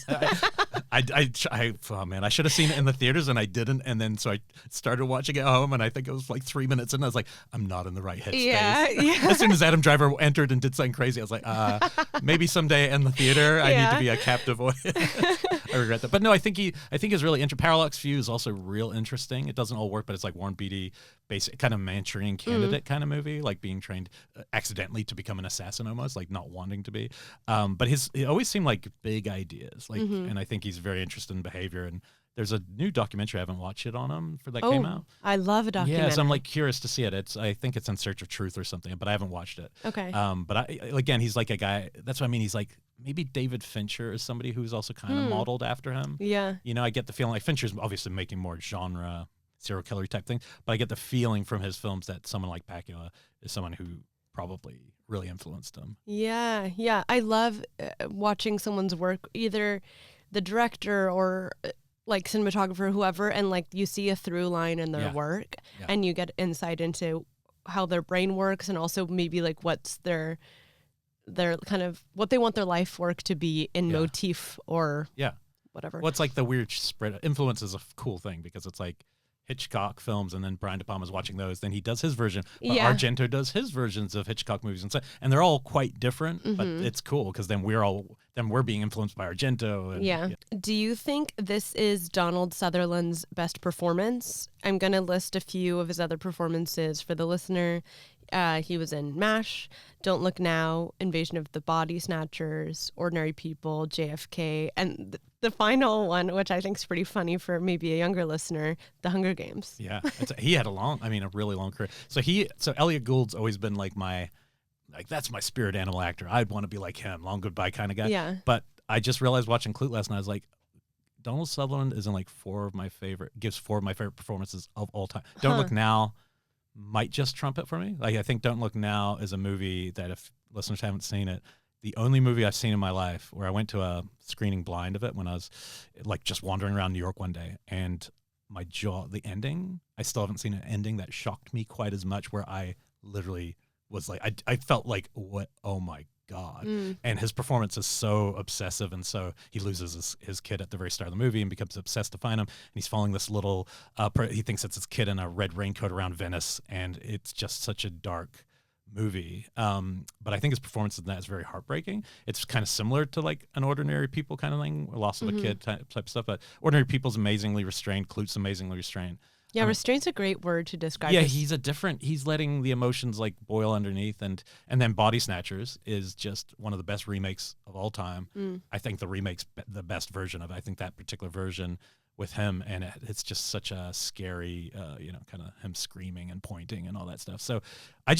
[SPEAKER 3] Oh man, I should have seen it in the theaters and I didn't. And then so I started watching it at home, and I think it was like 3 minutes in. I was like, I'm not in the right headspace.
[SPEAKER 2] Yeah.
[SPEAKER 3] As soon as Adam Driver entered and did something crazy, I was like, maybe someday in the theater I need to be a captive audience. I regret that. But no, I think is really interesting. Parallax View is also real interesting. It doesn't all work, but it's like Warren Beatty, basic kind of Manchurian Candidate kind of movie, like being trained accidentally to become an assassin almost, like not wanting to be. But it always seemed like big ideas, like, and I think he's very interested in behavior. And there's a new documentary, I haven't watched it on him that came out.
[SPEAKER 2] I love a documentary.
[SPEAKER 3] Yeah, so I'm like curious to see it. I think it's In Search of Truth or something, but I haven't watched it.
[SPEAKER 2] Okay.
[SPEAKER 3] But again, he's like a guy. That's what I mean. He's like maybe David Fincher is somebody who's also kind of modeled after him.
[SPEAKER 2] Yeah.
[SPEAKER 3] I get the feeling like Fincher's obviously making more genre serial killer type thing, but I get the feeling from his films that someone like Pacula is someone who probably really influenced him.
[SPEAKER 2] Yeah. I love watching someone's work, either the director or like cinematographer, whoever, and like you see a through line in their work, and you get insight into how their brain works, and also maybe like what's their kind of what they want their life work to be in motif or whatever.
[SPEAKER 3] Well, it's like the weird spread. Influence is a cool thing because it's like Hitchcock films, and then Brian De Palma's watching those. Then he does his version, but Argento does his versions of Hitchcock movies, and they're all quite different. But it's cool because then we're being influenced by Argento. And,
[SPEAKER 2] Do you think this is Donald Sutherland's best performance? I'm gonna list a few of his other performances for the listener. He was in MASH, Don't Look Now, Invasion of the Body Snatchers, Ordinary People, JFK, and the final one, which I think is pretty funny for maybe a younger listener, The Hunger Games.
[SPEAKER 3] Yeah, he had a really long career. So Elliot Gould's always been like that's my spirit animal actor. I'd want to be like him, long goodbye kind of guy.
[SPEAKER 2] Yeah.
[SPEAKER 3] But I just realized watching Klute last night, I was like, Donald Sutherland is in like gives four of my favorite performances of all time. Don't Look Now might just trump it for me. Like, I think Don't Look Now is a movie that if listeners haven't seen it, the only movie I've seen in my life where I went to a screening blind of it when I was like just wandering around New York one day, and my jaw, the ending, I still haven't seen an ending that shocked me quite as much, where I literally was like, I felt like, what, oh my God. And his performance is so obsessive, and so he loses his kid at the very start of the movie and becomes obsessed to find him, and he's following this little he thinks it's his kid in a red raincoat around Venice, and it's just such a dark movie. But I think his performance in that is very heartbreaking. It's kind of similar to like an Ordinary People kind of thing, loss of a kid type stuff, but Ordinary People's amazingly restrained, Klute's amazingly restrained.
[SPEAKER 2] Yeah, restraint's a great word to describe.
[SPEAKER 3] Yeah, he's letting the emotions like boil underneath, and then Body Snatchers is just one of the best remakes of all time. I think the remake's the best version of it. I think that particular version with him, and it's just such a scary, kind of him screaming and pointing and all that stuff. So I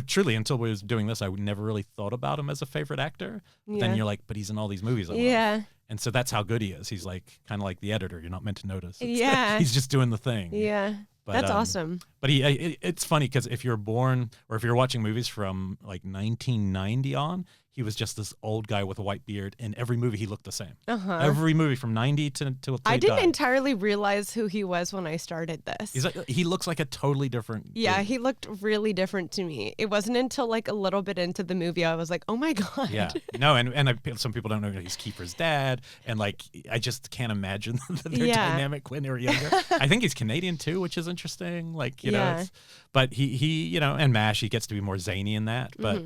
[SPEAKER 3] truly, until we was doing this, I never really thought about him as a favorite actor. But then you're like, but he's in all these movies I love. And so that's how good he is. He's like kind of like the editor. You're not meant to notice. He's just doing the thing.
[SPEAKER 2] Yeah. But, that's awesome.
[SPEAKER 3] But it's funny because if you're born or if you're watching movies from like 1990 on, he was just this old guy with a white beard. In every movie, he looked the same. Every movie from 90 till
[SPEAKER 2] I didn't
[SPEAKER 3] died.
[SPEAKER 2] entirely realize who he was when I started this.
[SPEAKER 3] He looks like a totally different dude.
[SPEAKER 2] He looked really different to me. It wasn't until like a little bit into the movie I was like, oh my God.
[SPEAKER 3] Yeah. No, some people don't know he's Kiefer's dad. And like, I just can't imagine their dynamic when they were younger. I think he's Canadian too, which is interesting. Like, you know, but he, you know, and MASH, he gets to be more zany in that. But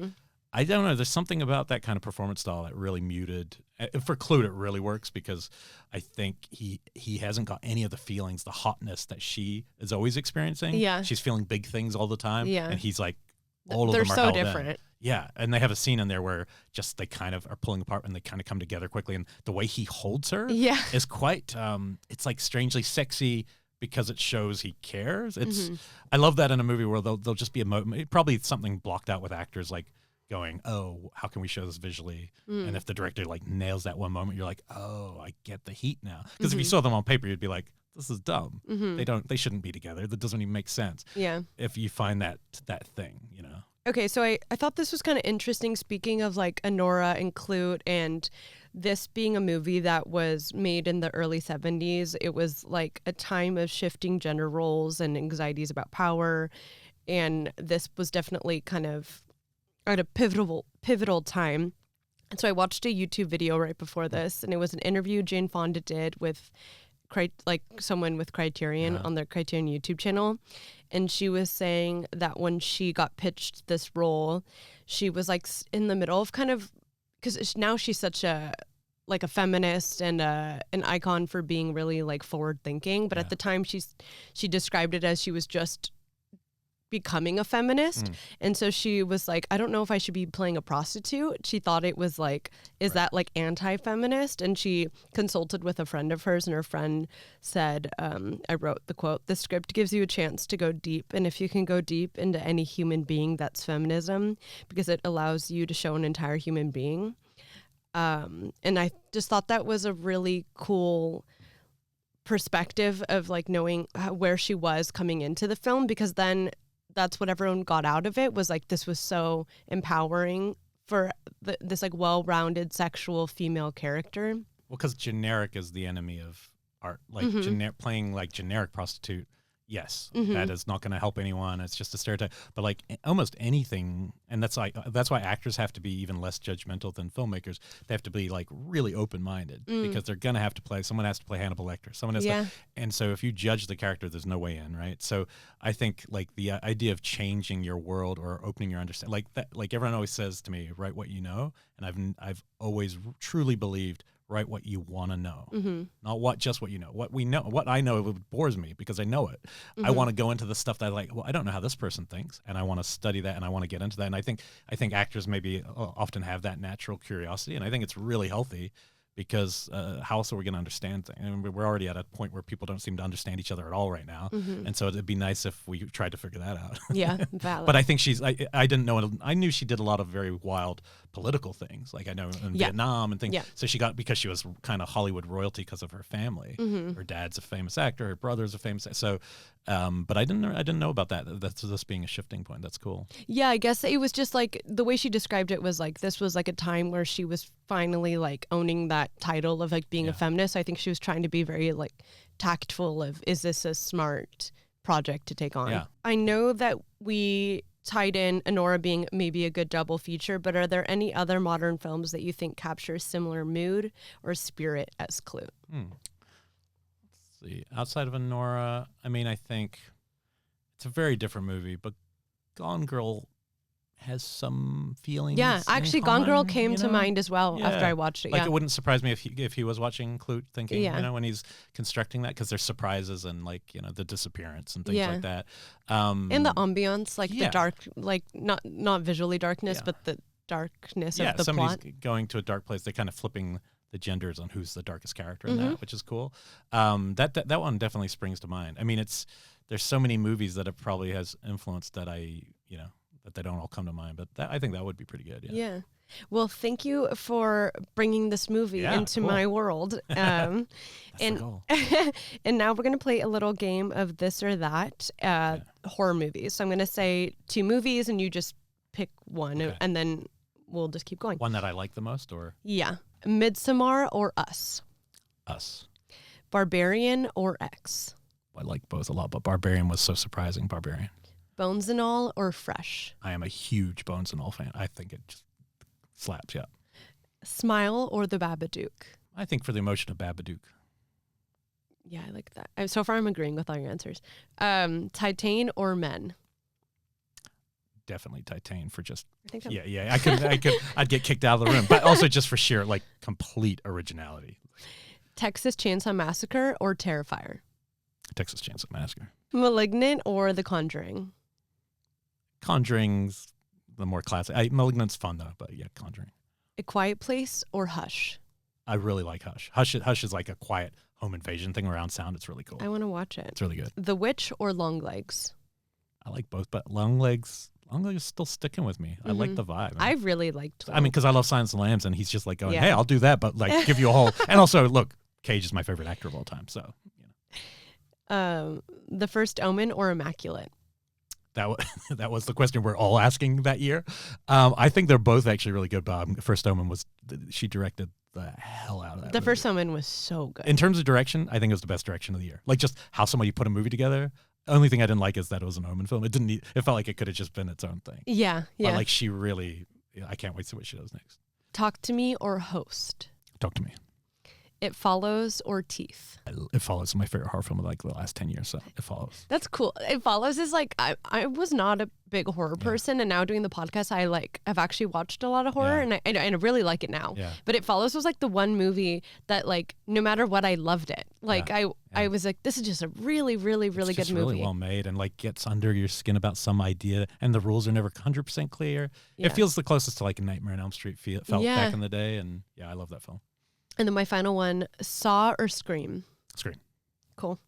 [SPEAKER 3] I don't know. There's something about that kind of performance style that really muted. For Klute, it really works because I think he hasn't got any of the feelings, the hotness that she is always experiencing.
[SPEAKER 2] Yeah.
[SPEAKER 3] She's feeling big things all the time.
[SPEAKER 2] Yeah.
[SPEAKER 3] And he's like, all of
[SPEAKER 2] They're
[SPEAKER 3] them are
[SPEAKER 2] so
[SPEAKER 3] held in.
[SPEAKER 2] different.
[SPEAKER 3] Yeah. And they have a scene in there where just they kind of are pulling apart and they kind of come together quickly. And the way he holds her is quite, it's like strangely sexy because it shows he cares. It's I love that in a movie where they'll just be probably something blocked out with actors like going, oh, how can we show this visually? And if the director like nails that one moment, you're like, oh, I get the heat now. Because if you saw them on paper, you'd be like, this is dumb. They shouldn't be together. That doesn't even make sense.
[SPEAKER 2] Yeah.
[SPEAKER 3] If you find that thing, you know.
[SPEAKER 2] Okay, so I thought this was kind of interesting, speaking of like Anora and Klute, and this being a movie that was made in the early 70s. It was like a time of shifting gender roles and anxieties about power. And this was definitely kind of at a pivotal time. And so I watched a YouTube video right before this, and it was an interview Jane Fonda did with someone with Criterion on their Criterion YouTube channel. And she was saying that when she got pitched this role, she was like in the middle of kind of, because now she's such a feminist and an icon for being really like forward thinking. But at the time she described it as she was just becoming a feminist. And so she was like, I don't know if I should be playing a prostitute. She thought it was like, is that like anti-feminist? And she consulted with a friend of hers, and her friend said, I wrote the quote, "The script gives you a chance to go deep. And if you can go deep into any human being, that's feminism, because it allows you to show an entire human being." And I just thought that was a really cool perspective of like knowing where she was coming into the film, because then that's what everyone got out of it, was like, this was so empowering for this like well-rounded sexual female character.
[SPEAKER 3] Well, because generic is the enemy of art. Like playing like generic prostitute, yes, that is not going to help anyone. It's just a stereotype. But like almost anything, and that's why actors have to be even less judgmental than filmmakers. They have to be like really open-minded because they're going to have to play. Someone has to play Hannibal Lecter. Someone has to, and so if you judge the character, there's no way in, right? So I think like the idea of changing your world or opening your understanding, like that, like everyone always says to me, write what you know, and I've always truly believed, write what you want to know, not just what you know. What we know, what I know, it bores me because I know it. I want to go into the stuff that I like. Well, I don't know how this person thinks, and I want to study that, and I want to get into that. And I think actors maybe often have that natural curiosity, and I think it's really healthy, because how else are we going to understand things? And we're already at a point where people don't seem to understand each other at all right now, and so it'd be nice if we tried to figure that out.
[SPEAKER 2] Yeah, valid.
[SPEAKER 3] But I think I didn't know. I knew she did a lot of very wild political things, like I know in Vietnam and things. Yeah. So because she was kind of Hollywood royalty because of her family. Her dad's a famous actor, her brother's a famous actor. So, but I didn't know about that. That's this being a shifting point. That's cool. Yeah,
[SPEAKER 2] I guess it was just like the way she described it was like this was like a time where she was finally like owning that title of like being a feminist. I think she was trying to be very like tactful of, is this a smart project to take on? Yeah. I know that we tied in Anora being maybe a good double feature, but are there any other modern films that you think capture similar mood or spirit as Klute?
[SPEAKER 3] Let's see. Outside of Anora, I mean, I think it's a very different movie, but Gone Girl has some feelings.
[SPEAKER 2] Yeah, actually, Gone Girl came to mind as well after I watched it.
[SPEAKER 3] Like, it wouldn't surprise me if he was watching Klute, thinking, you know, when he's constructing that, because there's surprises and like, you know, the disappearance and things like that.
[SPEAKER 2] And the ambiance, like the dark, like not visually darkness, but the darkness of the
[SPEAKER 3] somebody's
[SPEAKER 2] plot.
[SPEAKER 3] Going to a dark place. They're kind of flipping the genders on who's the darkest character in that, which is cool. That one definitely springs to mind. I mean, there's so many movies that it probably has influenced that that they don't all come to mind, but I think that would be pretty good. Yeah.
[SPEAKER 2] Well, thank you for bringing this movie into my world.
[SPEAKER 3] That's the goal.
[SPEAKER 2] And now we're going to play a little game of this or that horror movies. So I'm going to say 2 movies, and you just pick one, and then we'll just keep going.
[SPEAKER 3] One that I like the most, or?
[SPEAKER 2] Yeah. Midsommar or Us?
[SPEAKER 3] Us.
[SPEAKER 2] Barbarian or X?
[SPEAKER 3] I like both a lot, but Barbarian was so surprising. Barbarian.
[SPEAKER 2] Bones and All or Fresh?
[SPEAKER 3] I am a huge Bones and All fan. I think it just slaps, yeah.
[SPEAKER 2] Smile or The Babadook?
[SPEAKER 3] I think for the emotion of Babadook.
[SPEAKER 2] Yeah, I like that. So far, I'm agreeing with all your answers. Titane or Men?
[SPEAKER 3] Definitely Titane for just
[SPEAKER 2] I think
[SPEAKER 3] I'd get kicked out of the room, but also just for sheer like complete originality.
[SPEAKER 2] Texas Chainsaw Massacre or Terrifier?
[SPEAKER 3] Texas Chainsaw Massacre.
[SPEAKER 2] Malignant or The Conjuring?
[SPEAKER 3] Conjuring's the more classic. Malignant's fun though, but yeah, Conjuring.
[SPEAKER 2] A Quiet Place or Hush?
[SPEAKER 3] I really like Hush. Hush is like a quiet home invasion thing around sound. It's really cool.
[SPEAKER 2] I want to watch it.
[SPEAKER 3] It's really good.
[SPEAKER 2] The Witch or Longlegs?
[SPEAKER 3] I like both, but Longlegs is still sticking with me. I like the vibe.
[SPEAKER 2] I really liked
[SPEAKER 3] I mean, because I love Silence of the Lambs, and he's just like going,
[SPEAKER 2] Yeah.
[SPEAKER 3] hey, I'll do that, but like give you a whole. And also, look, Cage is my favorite actor of all time. So,
[SPEAKER 2] The First Omen or Immaculate?
[SPEAKER 3] That was the question we're all asking that year. I think they're both actually really good. But First Omen she directed the hell out of that.
[SPEAKER 2] The
[SPEAKER 3] movie.
[SPEAKER 2] First Omen was so good.
[SPEAKER 3] In terms of direction, I think it was the best direction of the year. Like just how somebody put a movie together. Only thing I didn't like is that it was an Omen film. It felt like it could have just been its own thing.
[SPEAKER 2] Yeah.
[SPEAKER 3] But like she really, I can't wait to see what she does next.
[SPEAKER 2] Talk to Me or Host?
[SPEAKER 3] Talk to me.
[SPEAKER 2] It Follows or Teeth?
[SPEAKER 3] It Follows my favorite horror film of like the last 10 years. So It Follows.
[SPEAKER 2] That's cool. It Follows is like, I was not a big horror person, and now doing the podcast, I like have actually watched a lot of horror, and I really like it now.
[SPEAKER 3] Yeah.
[SPEAKER 2] But It Follows was like the one movie that like no matter what, I loved it. Like I was like, this is just a really, really, really
[SPEAKER 3] It's
[SPEAKER 2] good
[SPEAKER 3] just
[SPEAKER 2] movie.
[SPEAKER 3] really well made and like gets under your skin about some idea, and the rules are never 100% clear.
[SPEAKER 2] Yeah.
[SPEAKER 3] It feels the closest to like a Nightmare on Elm Street felt
[SPEAKER 2] Yeah.
[SPEAKER 3] back in the day, and yeah, I love that film.
[SPEAKER 2] And then my final one, Saw or Scream?
[SPEAKER 3] Scream.
[SPEAKER 2] Cool.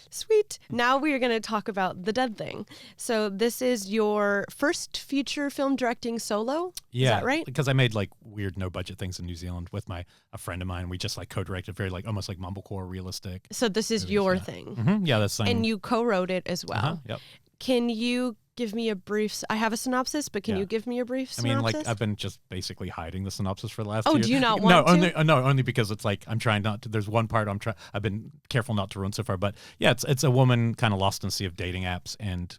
[SPEAKER 2] Sweet. Now we are going to talk about The Dead Thing. So this is your first feature film directing solo?
[SPEAKER 3] Yeah,
[SPEAKER 2] Is that right?
[SPEAKER 3] Because I made like weird no budget things in New Zealand with a friend of mine. We just like co-directed very like almost like mumblecore realistic.
[SPEAKER 2] So this is
[SPEAKER 3] movies,
[SPEAKER 2] your
[SPEAKER 3] yeah.
[SPEAKER 2] thing.
[SPEAKER 3] Mm-hmm. Yeah, that's same.
[SPEAKER 2] And you co-wrote it as well.
[SPEAKER 3] Yep.
[SPEAKER 2] Can you give me a brief, I have a synopsis, but can
[SPEAKER 3] Yeah.
[SPEAKER 2] you give me a brief
[SPEAKER 3] I mean,
[SPEAKER 2] synopsis?
[SPEAKER 3] like I've been just basically hiding the synopsis for the last
[SPEAKER 2] Oh,
[SPEAKER 3] year.
[SPEAKER 2] do you not want to?
[SPEAKER 3] Only because it's like I'm trying not to. There's one part I've been careful not to ruin so far, but yeah, it's a woman kind of lost in the sea of dating apps and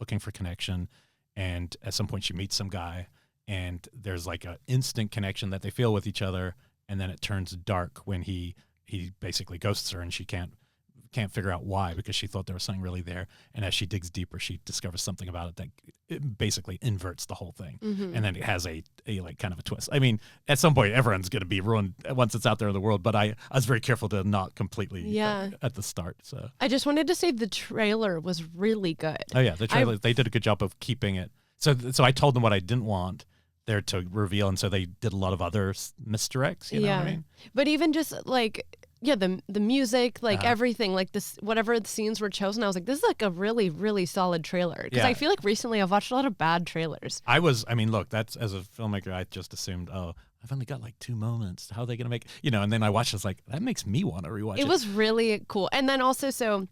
[SPEAKER 3] looking for connection, and at some point she meets some guy, and there's like an instant connection that they feel with each other, and then it turns dark when he basically ghosts her, and she can't figure out why, because she thought there was something really there. And as she digs deeper, she discovers something about it that it basically inverts the whole thing.
[SPEAKER 2] Mm-hmm.
[SPEAKER 3] And then it has a like kind of a twist. I mean, at some point, everyone's going to be ruined once it's out there in the world. But I was very careful to not completely at the start. So
[SPEAKER 2] I just wanted to say the trailer was really good.
[SPEAKER 3] Oh yeah, the trailer, they did a good job of keeping it. So I told them what I didn't want there to reveal, and so they did a lot of other misdirects. You know what I mean?
[SPEAKER 2] But even just like the music, like everything, like this, whatever the scenes were chosen, I was like, this is like a really, really solid trailer. Because I feel like recently I've watched a lot of bad trailers.
[SPEAKER 3] Look, that's as a filmmaker, I just assumed, I've only got like 2 moments. How are they going to make, and then I watched, I was like, that makes me want to rewatch it.
[SPEAKER 2] It was really cool. And then also, so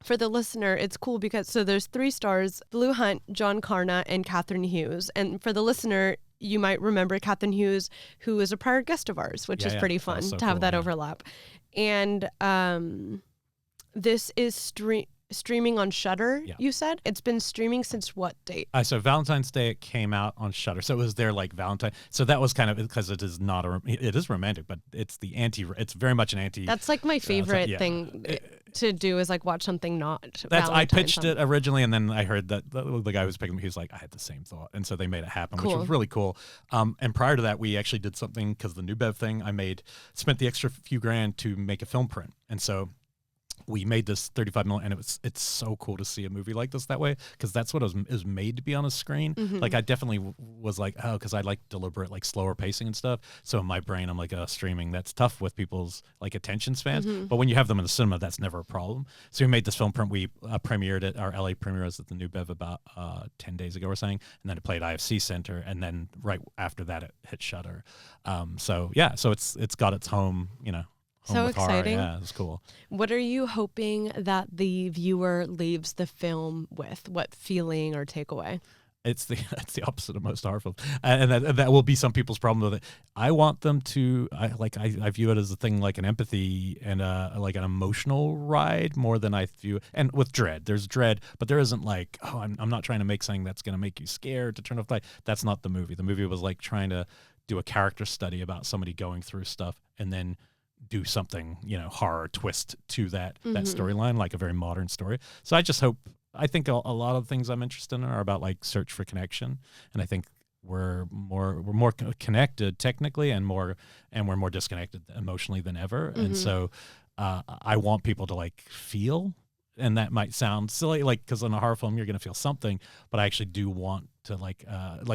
[SPEAKER 2] for the listener, it's cool because, so there's 3 stars, Blu Hunt, John Carna, and Catherine Hughes. And for the listener, you might remember Catherine Hughes, who is a prior guest of ours, which is pretty fun to have that overlap. And this is streaming on Shudder, you said? It's been streaming since what date?
[SPEAKER 3] So Valentine's Day it came out on Shudder. So it was their like Valentine. So that was kind of because it is not it is romantic, but it's it's very much an anti.
[SPEAKER 2] That's like my favorite thing to do is like watch something not.
[SPEAKER 3] I pitched it originally, and then I heard that the guy who was picking me, he was like, I had the same thought, and so they made it happen, which was really cool. And prior to that, we actually did something because the New Bev thing spent the extra few grand to make a film print, and so we made this 35mm, and it's so cool to see a movie like this that way, because that's what it was made to be on a screen. Mm-hmm. Like I definitely was like, because I like deliberate, like slower pacing and stuff. So in my brain, I'm like, streaming, that's tough with people's like attention spans. Mm-hmm. But when you have them in the cinema, that's never a problem. So we made this film print. We premiered it. Our LA premiere was at the New Bev about 10 days ago or something, and then it played IFC Center, and then right after that, it hit Shudder. So it's got its home,
[SPEAKER 2] So exciting.
[SPEAKER 3] Horror. Yeah, it's cool.
[SPEAKER 2] What are you hoping that the viewer leaves the film with? What feeling or takeaway?
[SPEAKER 3] It's the opposite of most horror films, and that will be some people's problem with it. I want them to I view it as a thing like an empathy and like an emotional ride more than I view. And with dread, there's dread, but there isn't like, oh, I'm not trying to make something that's going to make you scared to turn off the light. That's not the movie. The movie was like trying to do a character study about somebody going through stuff and then do something, horror twist to that storyline, like a very modern story. So I think a lot of things I'm interested in are about like search for connection, and I think we're more connected technically, and we're more disconnected emotionally than ever. And so I want people to like feel, and that might sound silly, like because in a horror film you're going to feel something, but I actually do want to like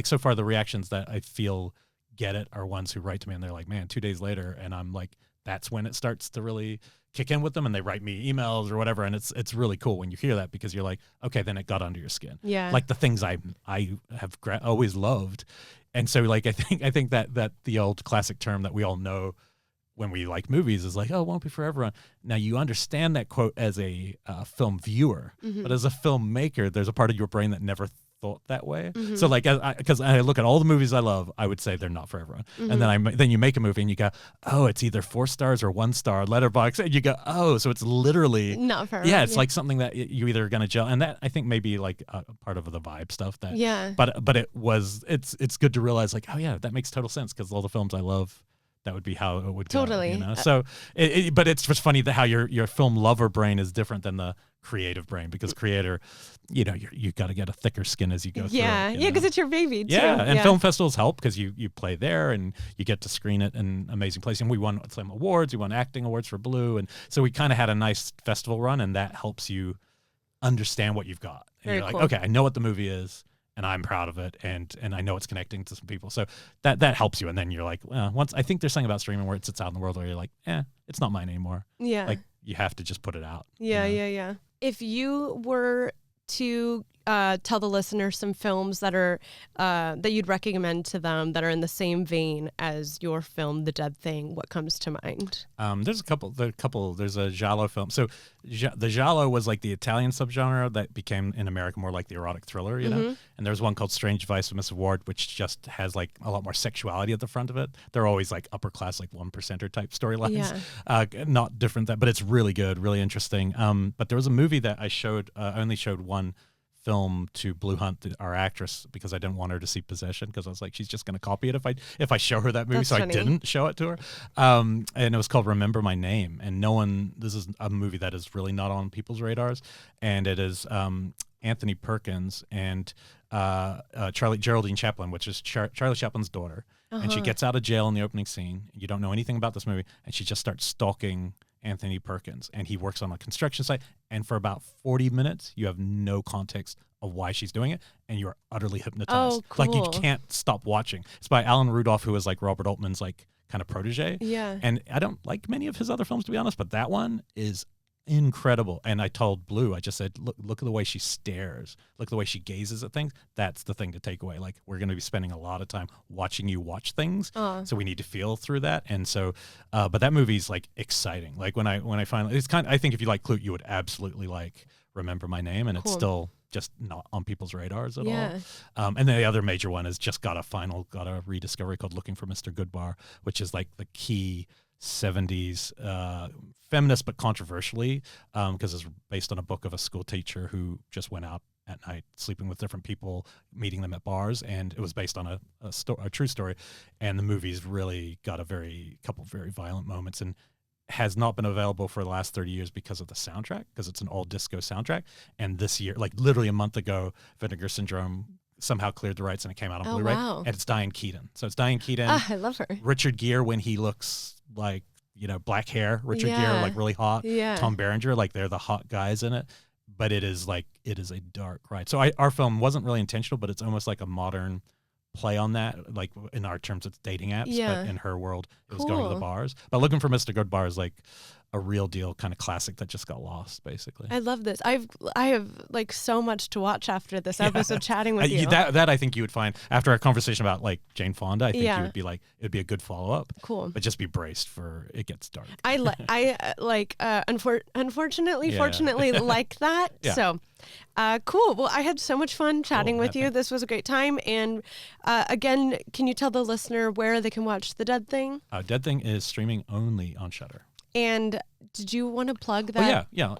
[SPEAKER 3] so far the reactions that I feel get it are ones who write to me and they're like, man, 2 days later, and I'm like, that's when it starts to really kick in with them, and they write me emails or whatever, and it's really cool when you hear that, because you're like, okay, then it got under your skin.
[SPEAKER 2] Yeah,
[SPEAKER 3] like the things I have always loved. And so like I think that the old classic term that we all know when we like movies is like, oh, it won't be for everyone. Now you understand that quote as a film viewer, but as a filmmaker, there's a part of your brain that never thought that way. So like, because I look at all the movies I love, I would say they're not for everyone. And then you make a movie and you go, oh, it's either 4 stars or 1 star Letterboxd, and you go, oh, so it's literally
[SPEAKER 2] not for everyone.
[SPEAKER 3] Yeah, it's like something that you either are gonna gel, and that I think maybe like a part of the vibe stuff. That but it's good to realize like, oh yeah, that makes total sense, because all the films I love, that would be how it would
[SPEAKER 2] totally
[SPEAKER 3] go, So but it's just funny that how your film lover brain is different than the creative brain, because creator, you got to get a thicker skin as you go through it,
[SPEAKER 2] because it's your baby too.
[SPEAKER 3] And film festivals help, because you play there and you get to screen it in amazing places. And we won some awards. We won acting awards for Blu, and so we kind of had a nice festival run, and that helps you understand what you've got. And you're like, okay, I know what the movie is, and I'm proud of it, and I know it's connecting to some people. So that helps you. And then you're like, well, once I think there's something about streaming where it sits out in the world where you're like, it's not mine anymore.
[SPEAKER 2] Yeah.
[SPEAKER 3] Like you have to just put it out.
[SPEAKER 2] Yeah. If you were to tell the listener some films that are that you'd recommend to them that are in the same vein as your film, The Dead Thing, what comes to mind?
[SPEAKER 3] There's a couple. There's a giallo film. So the giallo was like the Italian subgenre that became in America more like the erotic thriller, And there's one called Strange Vice of Mrs. Ward, which just has like a lot more sexuality at the front of it. They're always like upper class, like 1%er type storylines. Not different that, but it's really good, really interesting. But there was a movie that I showed. I only showed one film to Blu Hunt, our actress, because I didn't want her to see Possession, because I was like, she's just going to copy it if I show her that movie. That's so funny. I didn't show it to her. And it was called Remember My Name. And this is a movie that is really not on people's radars. And it is Anthony Perkins and Geraldine Chaplin, which is Charlie Chaplin's daughter. And she gets out of jail in the opening scene. You don't know anything about this movie. And she just starts stalking Anthony Perkins, and he works on a construction site, and for about 40 minutes you have no context of why she's doing it, and you're utterly hypnotized.
[SPEAKER 2] Cool.
[SPEAKER 3] Like you can't stop watching. It's by Alan Rudolph, who is like Robert Altman's like kind of protege. And I don't like many of his other films, to be honest, but that one is incredible. And I told Blu, I just said, look at the way she stares, look at the way she gazes at things. That's the thing to take away. Like, we're going to be spending a lot of time watching you watch things, so we need to feel through that. And so but that movie's like exciting. Like when I finally, it's kind of, I think if you like Klute, you would absolutely like Remember My Name, and it's still just not on people's radars at all. And the other major one has just got a rediscovery called Looking for Mr. Goodbar, which is like the key 70s feminist, but controversially, because it's based on a book of a school teacher who just went out at night sleeping with different people, meeting them at bars, and it was based on a true story. And the movie's really got a couple very violent moments, and has not been available for the last 30 years because of the soundtrack, because it's an all disco soundtrack. And this year, like literally a month ago, Vinegar Syndrome somehow cleared the rights and it came out on Blu-ray.
[SPEAKER 2] Wow.
[SPEAKER 3] And it's Diane Keaton. So it's Diane Keaton.
[SPEAKER 2] I love her.
[SPEAKER 3] Richard Gere when he looks like, black hair. Richard Gere, like really hot.
[SPEAKER 2] Yeah.
[SPEAKER 3] Tom Berenger, like they're the hot guys in it. But it is a dark ride. So our film wasn't really intentional, but it's almost like a modern play on that. Like in our terms, it's dating apps. But in her world, it was going to the bars. But Looking for Mr. Goodbar is like a real deal kind of classic that just got lost, basically.
[SPEAKER 2] I love this. I have like so much to watch after this episode chatting with you.
[SPEAKER 3] That I think you would find after our conversation about like Jane Fonda, I think you would be like, it'd be a good follow-up.
[SPEAKER 2] Cool.
[SPEAKER 3] But just be braced for it gets dark.
[SPEAKER 2] Fortunately like that.
[SPEAKER 3] Yeah.
[SPEAKER 2] So cool. Well, I had so much fun chatting with you. This was a great time. And again, can you tell the listener where they can watch The Dead Thing?
[SPEAKER 3] Dead Thing is streaming only on Shudder.
[SPEAKER 2] And did you want to plug that?
[SPEAKER 3] Yeah.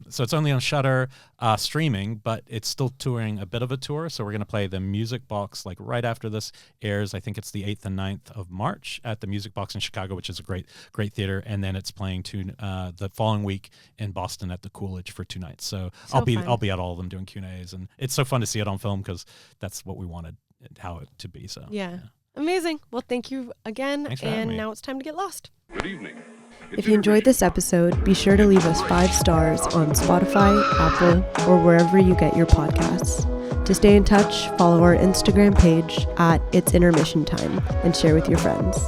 [SPEAKER 3] So it's only on Shudder streaming, but it's still touring a bit of a tour. So we're going to play the Music Box like right after this airs. I think it's the 8th and 9th of March at the Music Box in Chicago, which is a great theater. And then it's playing the following week in Boston at the Coolidge for 2 nights. So I'll be at all of them doing Q&As, and it's so fun to see it on film because that's what we wanted how it to be. So
[SPEAKER 2] yeah. Amazing. Well, thank you again.
[SPEAKER 3] Thanks for having me.
[SPEAKER 2] Now it's time to get lost.
[SPEAKER 1] Good evening.
[SPEAKER 2] If you enjoyed this episode, be sure to leave us 5 stars on Spotify, Apple, or wherever you get your podcasts. To stay in touch, follow our Instagram page at It's Intermission Time and share with your friends.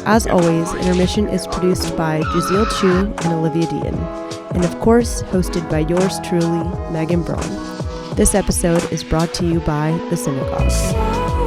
[SPEAKER 2] As always, Intermission is produced by Jazeel Chu and Olivia Dean, and of course, hosted by yours truly, Megan Braun. This episode is brought to you by The Synagogue.